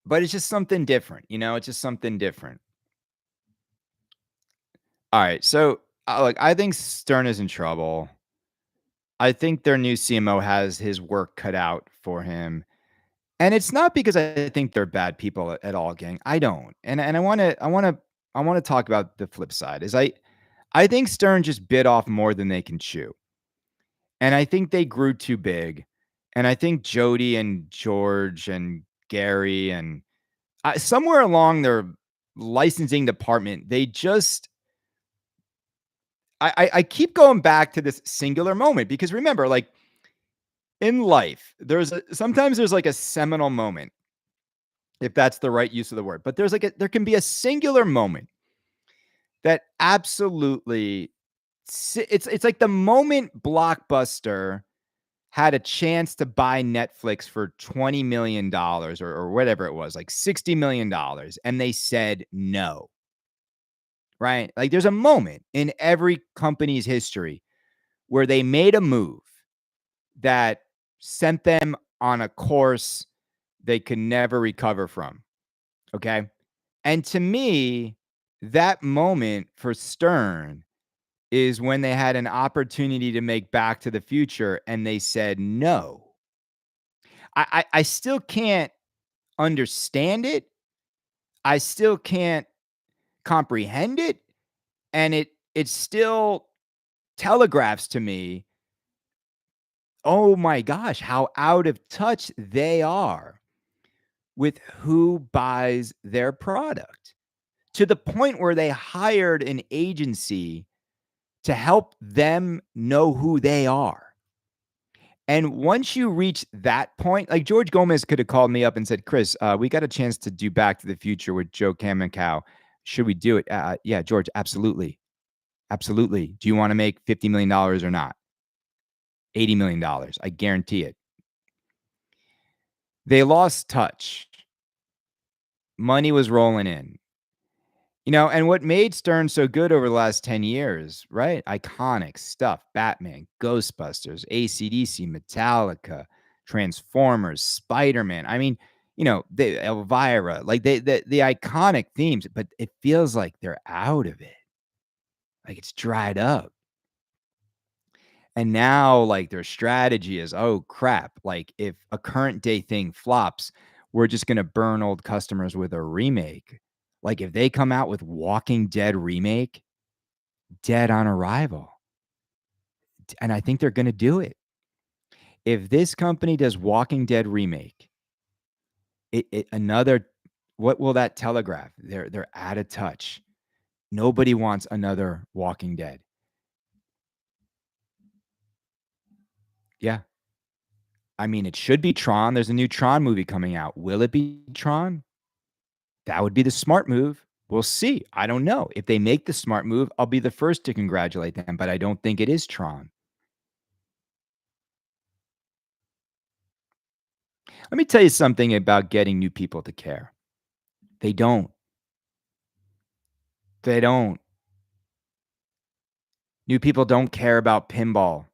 S1: but it's just something different, it's just something different. All right. So, look, I think Stern is in trouble. I think their new CMO has his work cut out for him. And it's not because I think they're bad people at all, gang. I don't. And I wanna talk about the flip side. I think Stern just bit off more than they can chew. And I think they grew too big. And I think Jody and George and Gary and somewhere along their licensing department, they just I keep going back to this singular moment because remember, like in life, sometimes there's like a seminal moment, if that's the right use of the word. But there can be a singular moment that absolutely it's like the moment Blockbuster had a chance to buy Netflix for $20 million or whatever it was, like $60 million, and they said no. Right? Like there's a moment in every company's history where they made a move that sent them on a course they could never recover from. Okay. And to me, that moment for Stern is when they had an opportunity to make Back to the Future and they said no. I still can't understand it. I still can't comprehend it. And it still telegraphs to me, oh my gosh, how out of touch they are with who buys their product, to the point where they hired an agency to help them know who they are. And once you reach that point, like George Gomez could have called me up and said, Chris, we got a chance to do Back to the Future with Joe Cameron. Should we do it? Yeah, George, absolutely. Absolutely. Do you want to make $50 million or not? $80 million. I guarantee it. They lost touch. Money was rolling in. And what made Stern so good over the last 10 years, right? Iconic stuff. Batman, Ghostbusters, AC/DC, Metallica, Transformers, Spider-Man. I mean, the Elvira, like the iconic themes, but it feels like they're out of it. Like it's dried up. And now, like, their strategy is, oh crap. Like, if a current day thing flops, we're just gonna burn old customers with a remake. Like, if they come out with Walking Dead remake, dead on arrival. And I think they're gonna do it. If this company does Walking Dead remake, it another what will that telegraph? They're out of touch. Nobody wants another Walking Dead. Yeah. I mean, it should be Tron. There's a new Tron movie coming out. Will it be Tron? That would be the smart move. We'll see. I don't know. If they make the smart move, I'll be the first to congratulate them, but I don't think it is Tron. Let me tell you something about getting new people to care. They don't. They don't. New people don't care about pinball.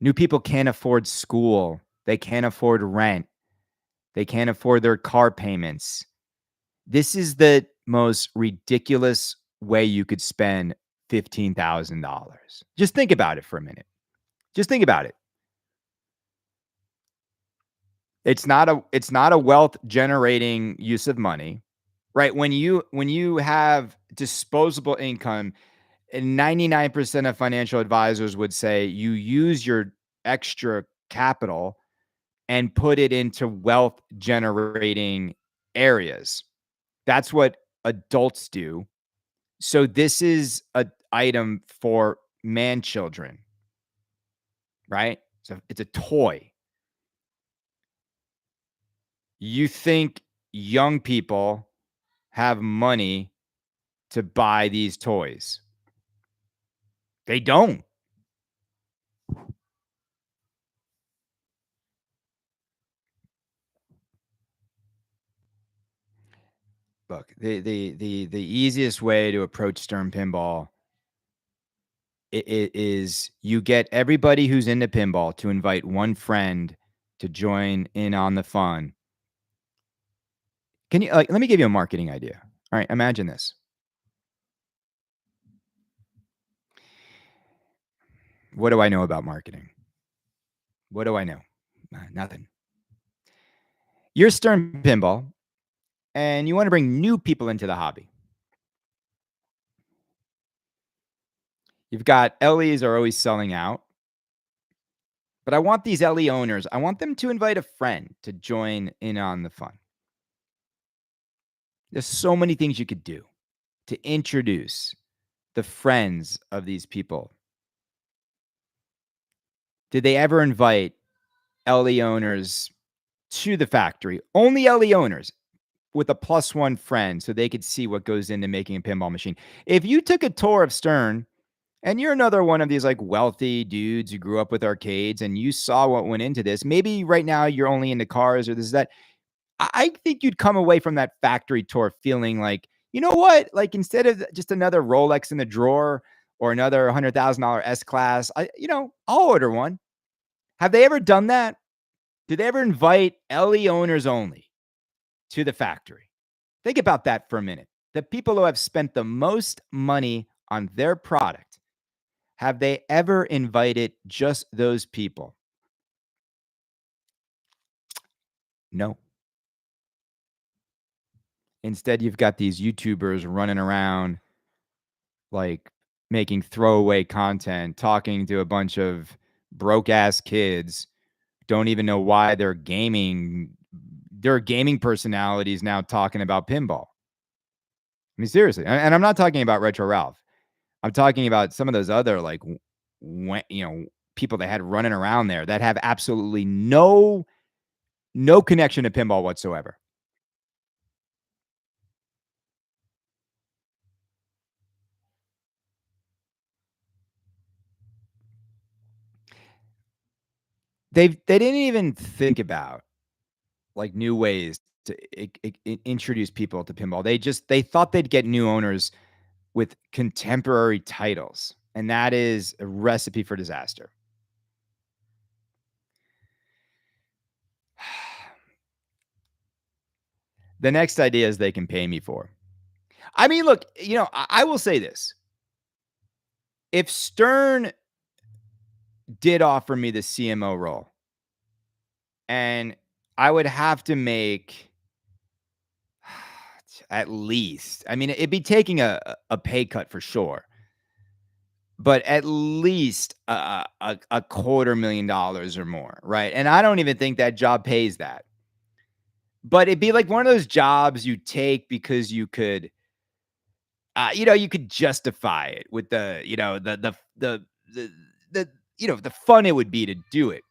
S1: New people can't afford school. They can't afford rent. They can't afford their car payments. This is the most ridiculous way you could spend $15,000. Just think about it for a minute. Just think about it. It's not a wealth generating use of money, right? When you have disposable income, and 99% of financial advisors would say you use your extra capital and put it into wealth generating areas. That's what adults do. So this is a item for man children, right? So it's a toy. You think young people have money to buy these toys? They don't. Look, the easiest way to approach Stern Pinball is you get everybody who's into pinball to invite one friend to join in on the fun. Can you let me give you a marketing idea. All right, imagine this. What do I know about marketing? What do I know? Nothing. You're Stern Pinball, and you want to bring new people into the hobby. You've got LEs are always selling out, but I want these LE owners, I want them to invite a friend to join in on the fun. There's so many things you could do to introduce the friends of these people. Did they ever invite LE owners to the factory? Only LE owners with a plus one friend so they could see what goes into making a pinball machine. If you took a tour of Stern and you're another one of these like wealthy dudes who grew up with arcades and you saw what went into this, maybe right now you're only into cars or this, that. I think you'd come away from that factory tour feeling like, you know what? Like instead of just another Rolex in the drawer or another $100,000 S class, I'll order one. Have they ever done that? Did they ever invite LE owners only to the factory? Think about that for a minute. The people who have spent the most money on their product, have they ever invited just those people? No. Instead, you've got these YouTubers running around like making throwaway content, talking to a bunch of broke ass kids, don't even know why they're gaming. There are gaming personalities now talking about pinball. I mean, seriously. And I'm not talking about Retro Ralph. I'm talking about some of those other like, people they had running around there that have absolutely no connection to pinball whatsoever. They didn't even think about like new ways to introduce people to pinball. They thought they'd get new owners with contemporary titles, and that is a recipe for disaster. The next idea is they can pay me for. I mean, look, I will say this. If Stern did offer me the CMO role, and I would have to make at least, I mean, it'd be taking a pay cut for sure, but at least a $250,000 or more, right? And I don't even think that job pays that. But it'd be like one of those jobs you take because you could, you could justify it with the fun it would be to do it.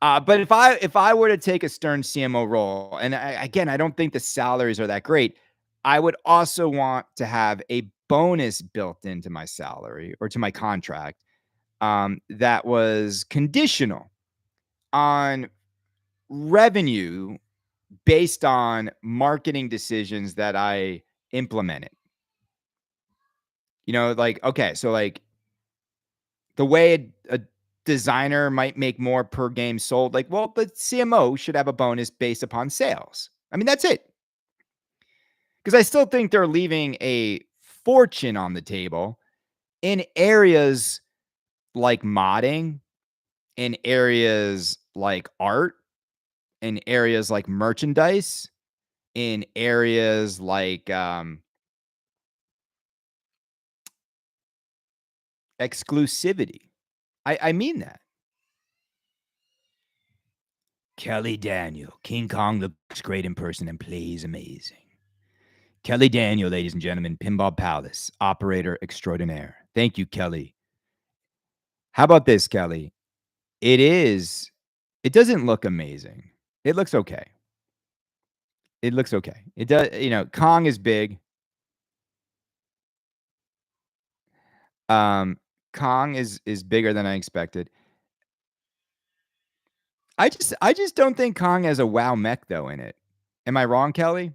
S1: But if I were to take a Stern CMO role, and again, I don't think the salaries are that great, I would also want to have a bonus built into my salary or to my contract, that was conditional on revenue based on marketing decisions that I implemented. Like, okay, so like the way a designer might make more per game sold, like, well, the CMO should have a bonus based upon sales. I mean, that's it. Because I still think they're leaving a fortune on the table in areas like modding, in areas like art, in areas like merchandise, in areas like exclusivity. I mean that. Kelly Daniel, King Kong looks great in person and plays amazing. Kelly Daniel, ladies and gentlemen, Pinball Palace, operator extraordinaire. Thank you, Kelly. How about this, Kelly? It doesn't look amazing. It looks okay. It looks okay. It does, Kong is big. Um, Kong is bigger than I expected. I just don't think Kong has a wow mech though in it. Am I wrong, Kelly?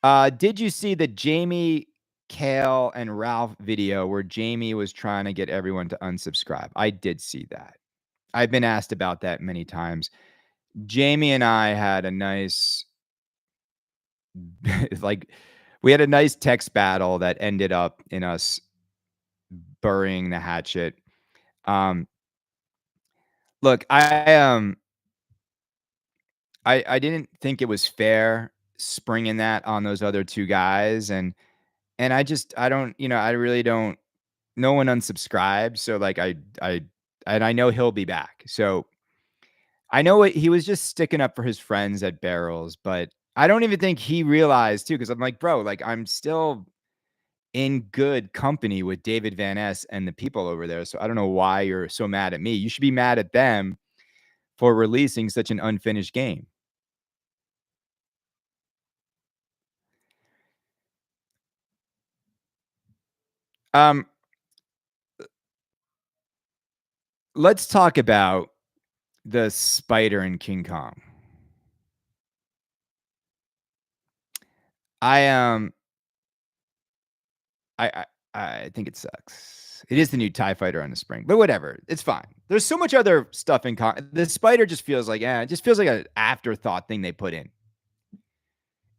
S1: Did you see the Jamie, Kale, and Ralph video where Jamie was trying to get everyone to unsubscribe? I did see that. I've been asked about that many times. Jamie and I had a nice, like, We had a nice text battle that ended up in us burying the hatchet. Um, look, I didn't think it was fair springing that on those other 2 guys, and I don't, I really don't. No one unsubscribed, so, like, I and I know he'll be back. So, I know he was just sticking up for his friends at Barrels, but I don't even think he realized too, because 'cause I'm like, "Bro, like, I'm still in good company with David Van Ness and the people over there, so I don't know why you're so mad at me. You should be mad at them for releasing such an unfinished game." Um, let's talk about the spider in King Kong. I, um I I think it sucks. It is the new TIE fighter on the spring, but whatever, it's fine. There's so much other stuff in the spider just feels like, it just feels like an afterthought thing they put in.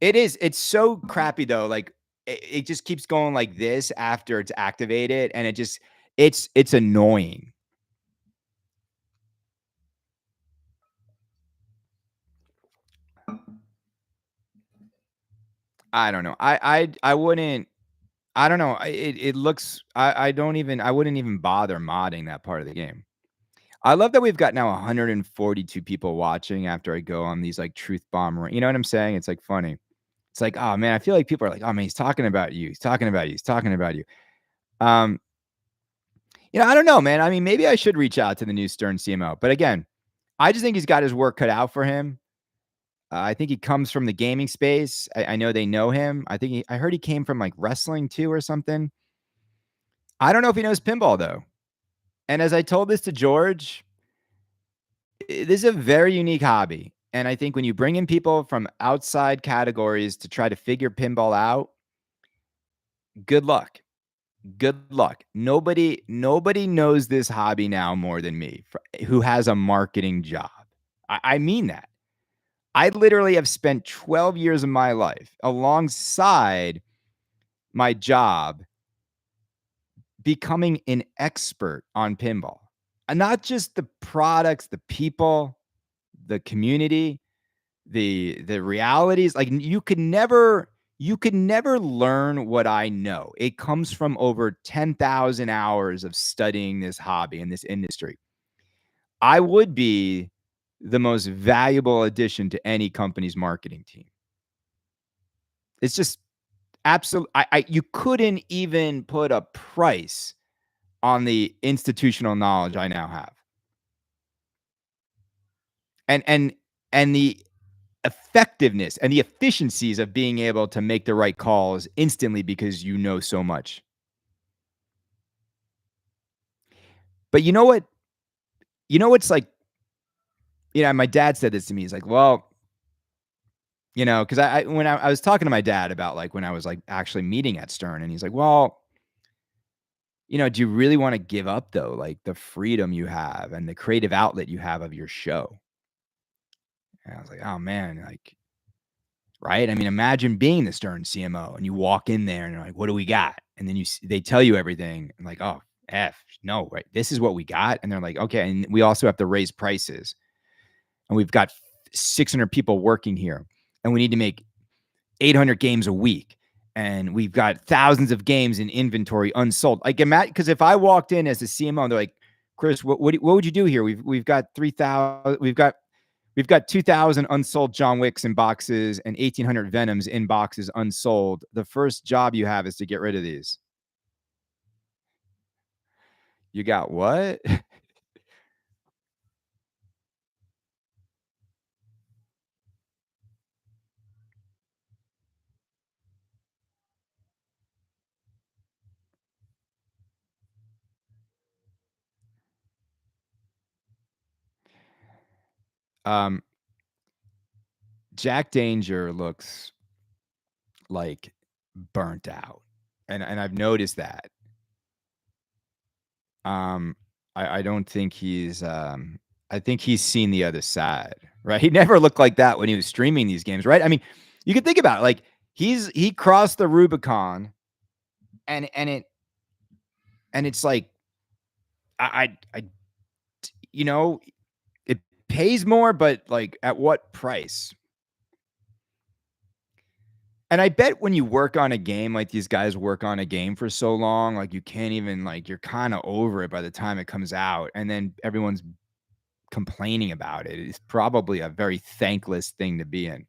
S1: It is, it's so crappy though, like, it just keeps going like this after it's activated, and it's annoying. I don't know. I wouldn't. I don't know. It looks. I wouldn't even bother modding that part of the game. I love that we've got now 142 people watching after I go on these like truth bomber. You know what I'm saying? It's like funny. It's like, oh man, I feel like people are like, oh man, he's talking about you. He's talking about you. He's talking about you. Um, I don't know, man. I mean, maybe I should reach out to the new Stern CMO. But again, I just think he's got his work cut out for him. I think he comes from the gaming space. I know they know him. I heard he came from like wrestling too or something. I don't know if he knows pinball though. And as I told this to George, this is a very unique hobby. And I think when you bring in people from outside categories to try to figure pinball out, good luck. Good luck. Nobody knows this hobby now more than me who has a marketing job. I mean that. I literally have spent 12 years of my life alongside my job becoming an expert on pinball. And not just the products, the people, the community, the realities. Like you could never learn what I know. It comes from over 10,000 hours of studying this hobby and this industry. I would be the most valuable addition to any company's marketing team. It's just absolute. You couldn't even put a price on the institutional knowledge I now have, and the effectiveness and the efficiencies of being able to make the right calls instantly because you know so much. But you know what? You know what's like, my dad said this to me. He's like, well, because when I was talking to my dad about like when I was like actually meeting at Stern, and he's like, well, do you really want to give up though, like the freedom you have and the creative outlet you have of your show? And I was like, oh man, like, right? I mean, imagine being the Stern CMO and you walk in there and you're like, what do we got? And then they tell you everything. And like, oh, no, right? This is what we got. And they're like, okay. And we also have to raise prices. And we've got 600 people working here. And we need to make 800 games a week. And we've got thousands of games in inventory unsold. Like, because if I walked in as a CMO and they're like, Chris, what would you do here? We've got 3,000, we've got 2,000 unsold John Wicks in boxes and 1,800 Venoms in boxes unsold. The first job you have is to get rid of these. You got what? um, Jack Danger looks like burnt out, and I've noticed that. Um, I don't think I think he's seen the other side, right? He never looked like that when he was streaming these games, right? I mean, you can think about it, like He crossed the Rubicon, and it's like I you know, it pays more, but, like, at what price? And I bet when you work on a game, like these guys work on a game for so long, like, you can't even like, you're kinda over it by the time it comes out, and then everyone's complaining about it. It's probably a very thankless thing to be in.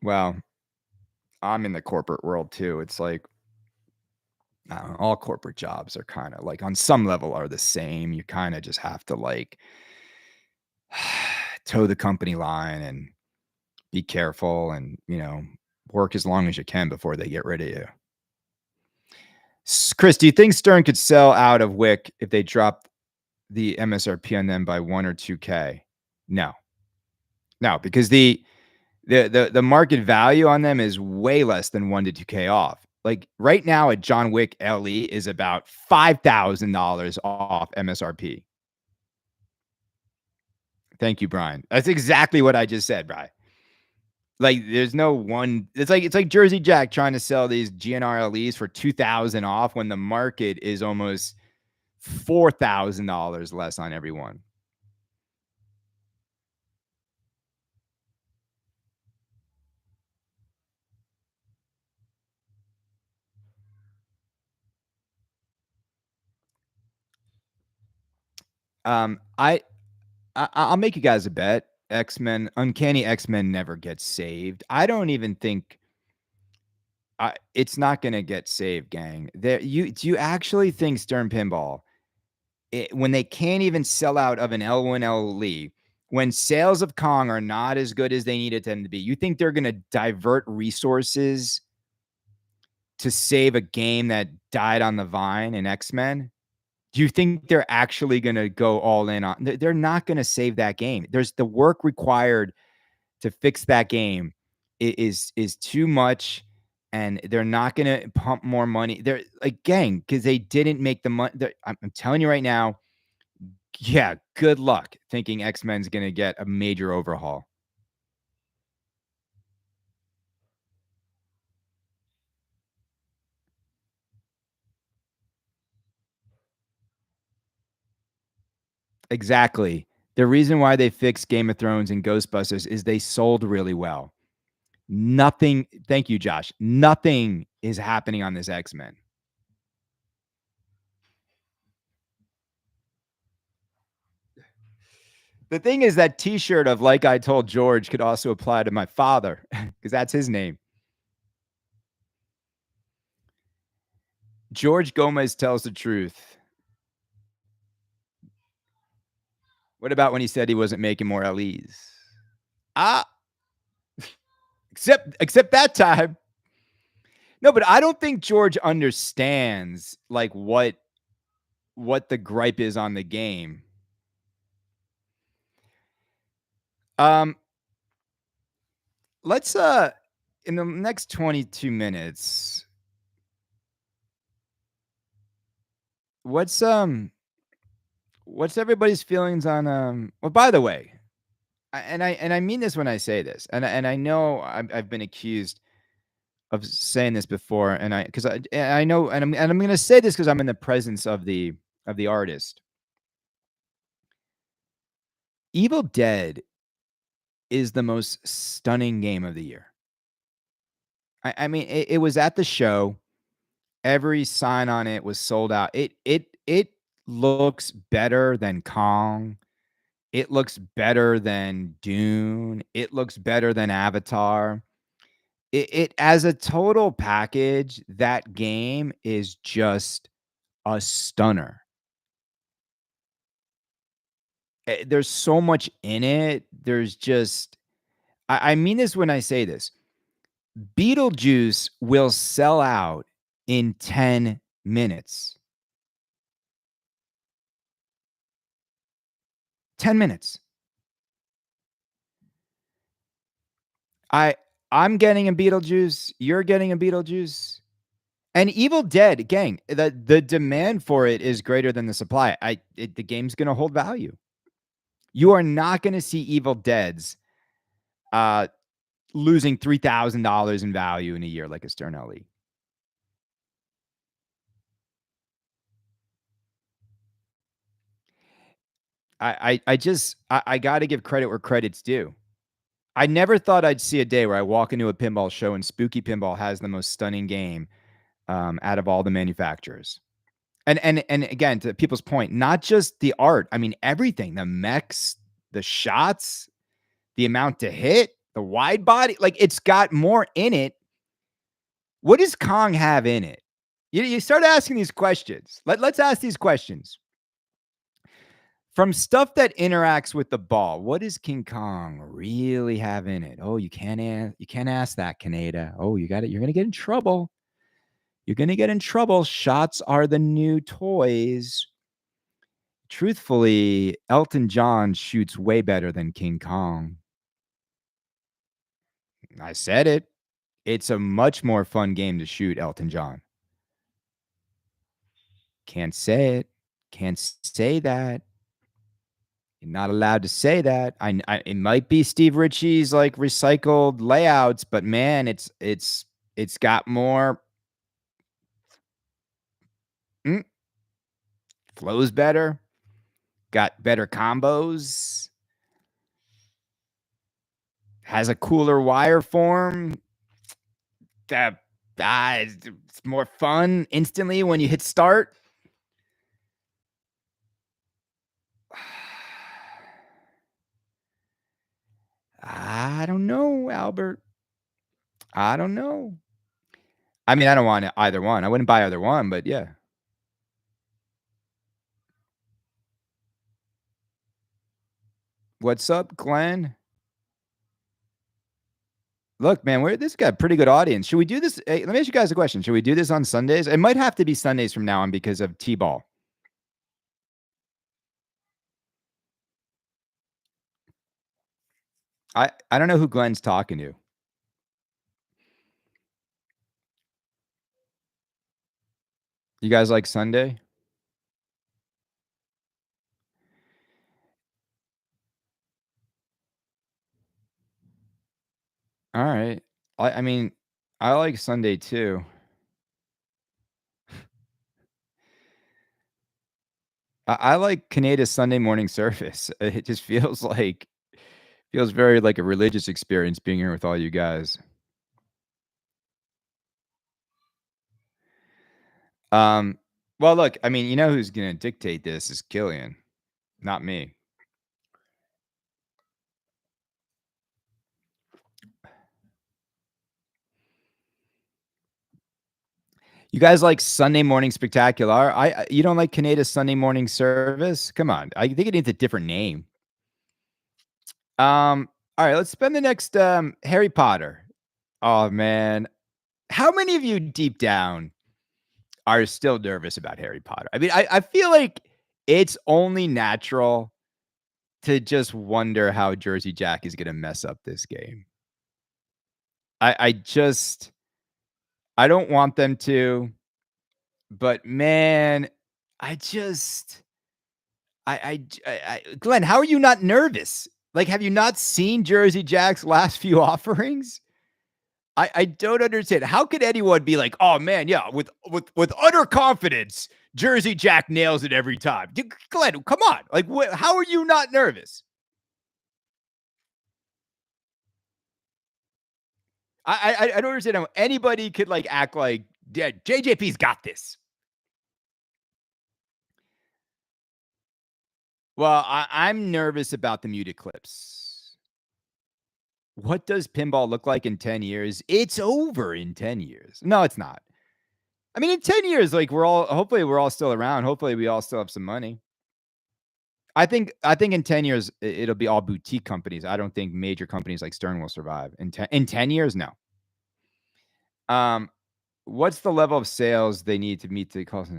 S1: Well, I'm in the corporate world too. It's like, I don't know, all corporate jobs are kinda like, on some level are the same. You kinda just have to, like, toe the company line and be careful and, work as long as you can before they get rid of you. Chris, do you think Stern could sell out of Wick if they dropped the MSRP on them by 1 or 2K? No. No, because the market value on them is way less than 1 to 2K off. Like, right now, a John Wick LE is about $5,000 off MSRP. Thank you, Brian. That's exactly what I just said, Brian. Like, there's no one it's like Jersey Jack trying to sell these GNR LEs for 2,000 off when the market is almost $4,000 less on every one. Um, I I'll make you guys a bet. X-Men, Uncanny X-Men never gets saved. I don't even think it's not gonna get saved, gang. Do you actually think Stern Pinball, when they can't even sell out of an L1 LE, when sales of Kong are not as good as they needed them to be, you think they're gonna divert resources to save a game that died on the vine in X-Men? Do you think they're actually gonna go all in on they're not gonna save that game. There's the work required to fix that game is too much, and they're not gonna pump more money. They're like, gang, because they didn't make the money. I'm telling you right now, yeah, good luck thinking X-Men's gonna get a major overhaul. Exactly. The reason why they fixed Game of Thrones and Ghostbusters is they sold really well. Nothing, thank you, Josh. Nothing is happening on this X-Men. The thing is that T-shirt of "Like I Told George" could also apply to my father because that's his name. George Gomez tells the truth. What about when he said he wasn't making more LEs? Ah, except that time. No, but I don't think George understands like what the gripe is on the game. Um, let's in the next 22 minutes, what's what's everybody's feelings on well, by the way, I mean this when I say this, and I know I've been accused of saying this before, and I know, and I'm gonna say this because I'm in the presence of the artist. Evil Dead is the most stunning game of the year. I mean, it was at the show. Every sign on it was sold out. It looks better than Kong. It looks better than Dune. It looks better than Avatar. It as a total package, that game is just a stunner. There's so much in it. There's just I mean this when I say this. Beetlejuice will sell out in 10 minutes. 10 minutes. I I'm getting a Beetlejuice, you're getting a Beetlejuice. And Evil Dead, gang, the demand for it is greater than the supply. The game's gonna hold value. You are not gonna see Evil Deads uh, losing $3,000 in value in a year like a Stern LE. I gotta give credit where credit's due. I never thought I'd see a day where I walk into a pinball show and Spooky Pinball has the most stunning game, out of all the manufacturers. And again, to people's point, not just the art, I mean, everything, the mechs, the shots, the amount to hit, the wide body, like, it's got more in it. What does Kong have in it? You start asking these questions. Let's ask these questions. From stuff that interacts with the ball, what does King Kong really have in it? Oh, you can't ask that, Kaneda. Oh, you got it. You're gonna get in trouble. You're gonna get in trouble. Shots are the new toys. Truthfully, Elton John shoots way better than King Kong. I said it. It's a much more fun game to shoot Elton John. Can't say it. Can't say that. You're not allowed to say that. It might be Steve Ritchie's like recycled layouts, but man, it's got more mm, flows better, got better combos, has a cooler wire form. That it's more fun instantly when you hit start. I don't know, Albert. I don't know. I mean, I don't want either one. I wouldn't buy either one, but yeah. What's up, Glenn? Look, man, this got a pretty good audience. Should we do this? Hey, let me ask you guys a question. Should we do this on Sundays? It might have to be Sundays from now on because of T-ball. I don't know who Glenn's talking to. You guys like Sunday? All right. I mean, I like Sunday too. I like Kaneda's Sunday morning service. It just feels very like a religious experience being here with all you guys. Um, well, look, I mean, you know who's gonna dictate this is Killian, not me. You guys like Sunday morning spectacular? You don't like Kaneda's Sunday morning service? Come on, I think it needs a different name. All right, let's spend the next Harry Potter. Oh man, how many of you deep down are still nervous about Harry Potter? I mean, I feel like it's only natural to just wonder how Jersey Jack is gonna mess up this game. I just I don't want them to, but man, I just Glenn, how are you not nervous? Like, have you not seen Jersey Jack's last few offerings? I don't understand. How could anyone be like, "Oh man, yeah, with utter confidence, Jersey Jack nails it every time." Glenn, come on. Like, how are you not nervous? I don't understand how anybody could like act like, yeah, JJP's got this. Well, I'm nervous about the muted clips. What does pinball look like in 10 years? It's over in 10 years. No, it's not. I mean, in 10 years, like hopefully we're all still around. Hopefully we all still have some money. I think in 10 years it'll be all boutique companies. I don't think major companies like Stern will survive. In 10 years, no. Um, what's the level of sales they need to meet the cost?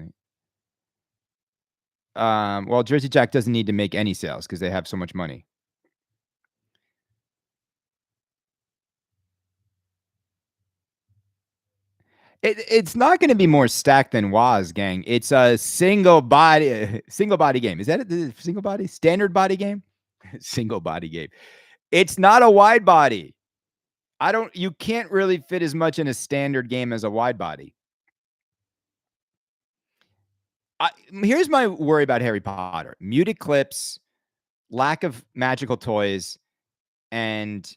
S1: Well, Jersey Jack doesn't need to make any sales because they have so much money. It's not going to be more stacked than Waz, gang. It's a single body game. Is that the single body standard body game? Single body game. It's not a wide body. You can't really fit as much in a standard game as a wide body. Here's my worry about Harry Potter: muted clips, lack of magical toys, and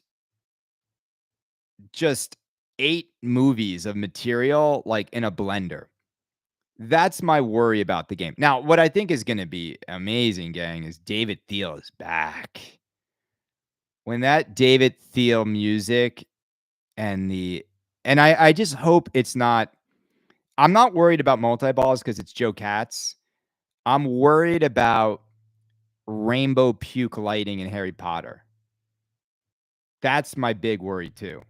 S1: just 8 movies of material, like, in a blender. That's my worry about the game. Now, what I think is gonna be amazing, gang, is David Thiel is back. When that David Thiel music and the and I just hope it's not. I'm not worried about multi-balls because it's Joe Katz. I'm worried about rainbow puke lighting in Harry Potter. That's my big worry too.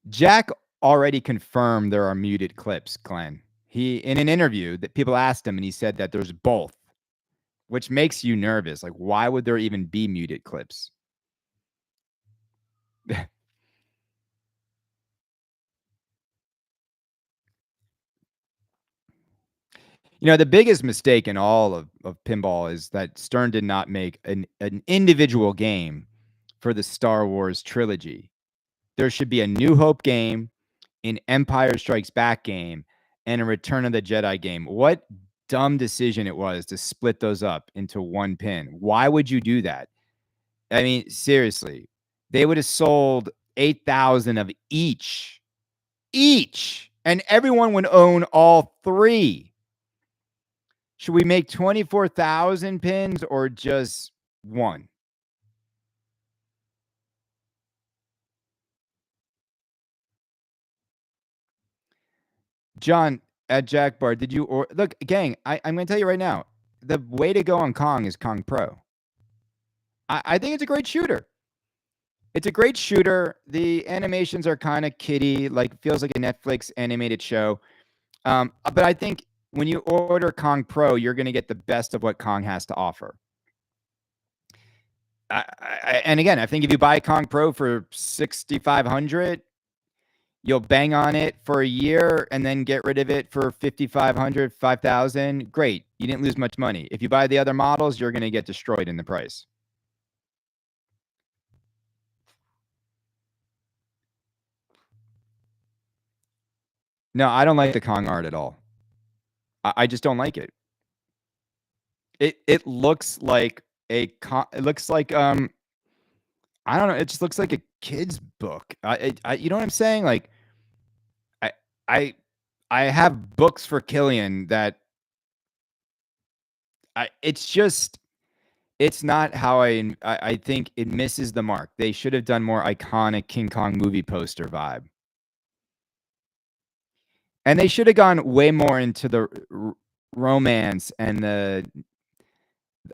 S1: Jack already confirmed there are muted clips, Glenn. He in an interview that people asked him and he said that there's both, which makes you nervous. Like, why would there even be muted clips? The biggest mistake in all of pinball is that Stern did not make an individual game for the Star Wars trilogy. There should be a New Hope game, an Empire Strikes Back game, and a Return of the Jedi game. What dumb decision it was to split those up into one pin. Why would you do that? I mean, seriously, they would have sold 8,000 of each, and everyone would own all three. Should we make 24,000 pins or just one? John at Jack Bar, did you look, gang? I'm going to tell you right now, the way to go on Kong is Kong Pro. I think it's a great shooter. It's a great shooter. The animations are kind of kiddie, like feels like a Netflix animated show. But I think when you order Kong Pro, you're going to get the best of what Kong has to offer. And again, I think if you buy Kong Pro for 6,500, you'll bang on it for a year and then get rid of it for 5,500, 5,000. Great, you didn't lose much money. If you buy the other models, you're going to get destroyed in the price. No, I don't like the Kong art at all. I just don't like it. It looks like it looks like I don't know. It just looks like a kid's book. You know what I'm saying? Like I I I have books for Killian that it's not how I think it misses the mark. They should have done more iconic King Kong movie poster vibe. And they should have gone way more into the romance and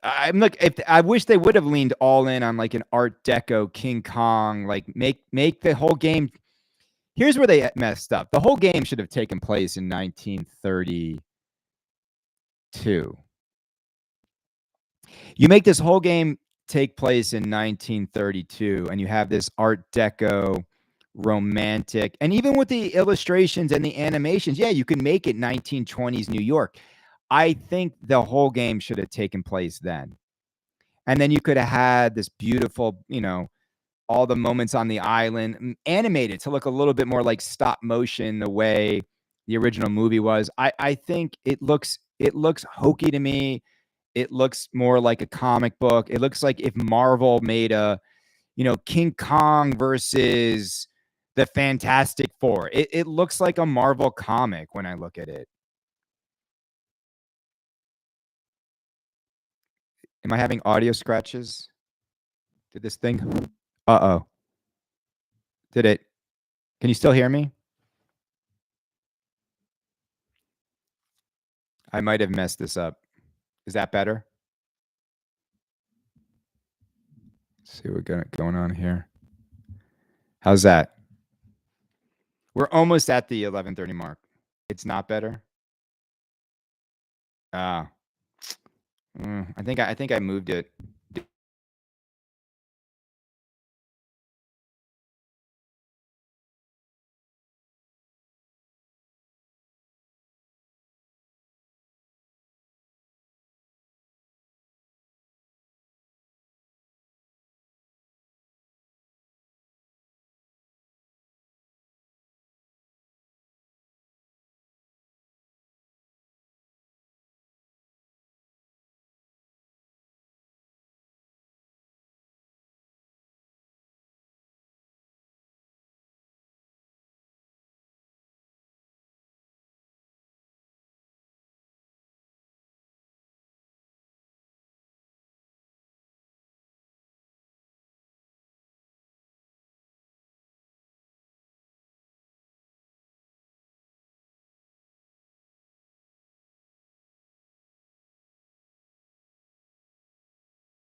S1: I'm like, if I wish they would have leaned all in on like an Art Deco King Kong, like make the whole game. Here's where they messed up. The whole game should have taken place in 1932. You make this whole game take place in 1932, and you have this Art Deco romantic, and even with the illustrations and the animations, yeah, you can make it 1920s New York. I think the whole game should have taken place then. And then you could have had this beautiful, all the moments on the island animated to look a little bit more like stop motion the way the original movie was. I think it looks hokey to me. It looks more like a comic book. It looks like if Marvel made a, King Kong versus the Fantastic Four. It looks like a Marvel comic when I look at it. Am I having audio scratches? Did this thing? Uh-oh. Did it? Can you still hear me? I might have messed this up. Is that better? Let's see what got going on here. How's that? We're almost at the 11:30 mark. It's not better. Ah, I think I moved it.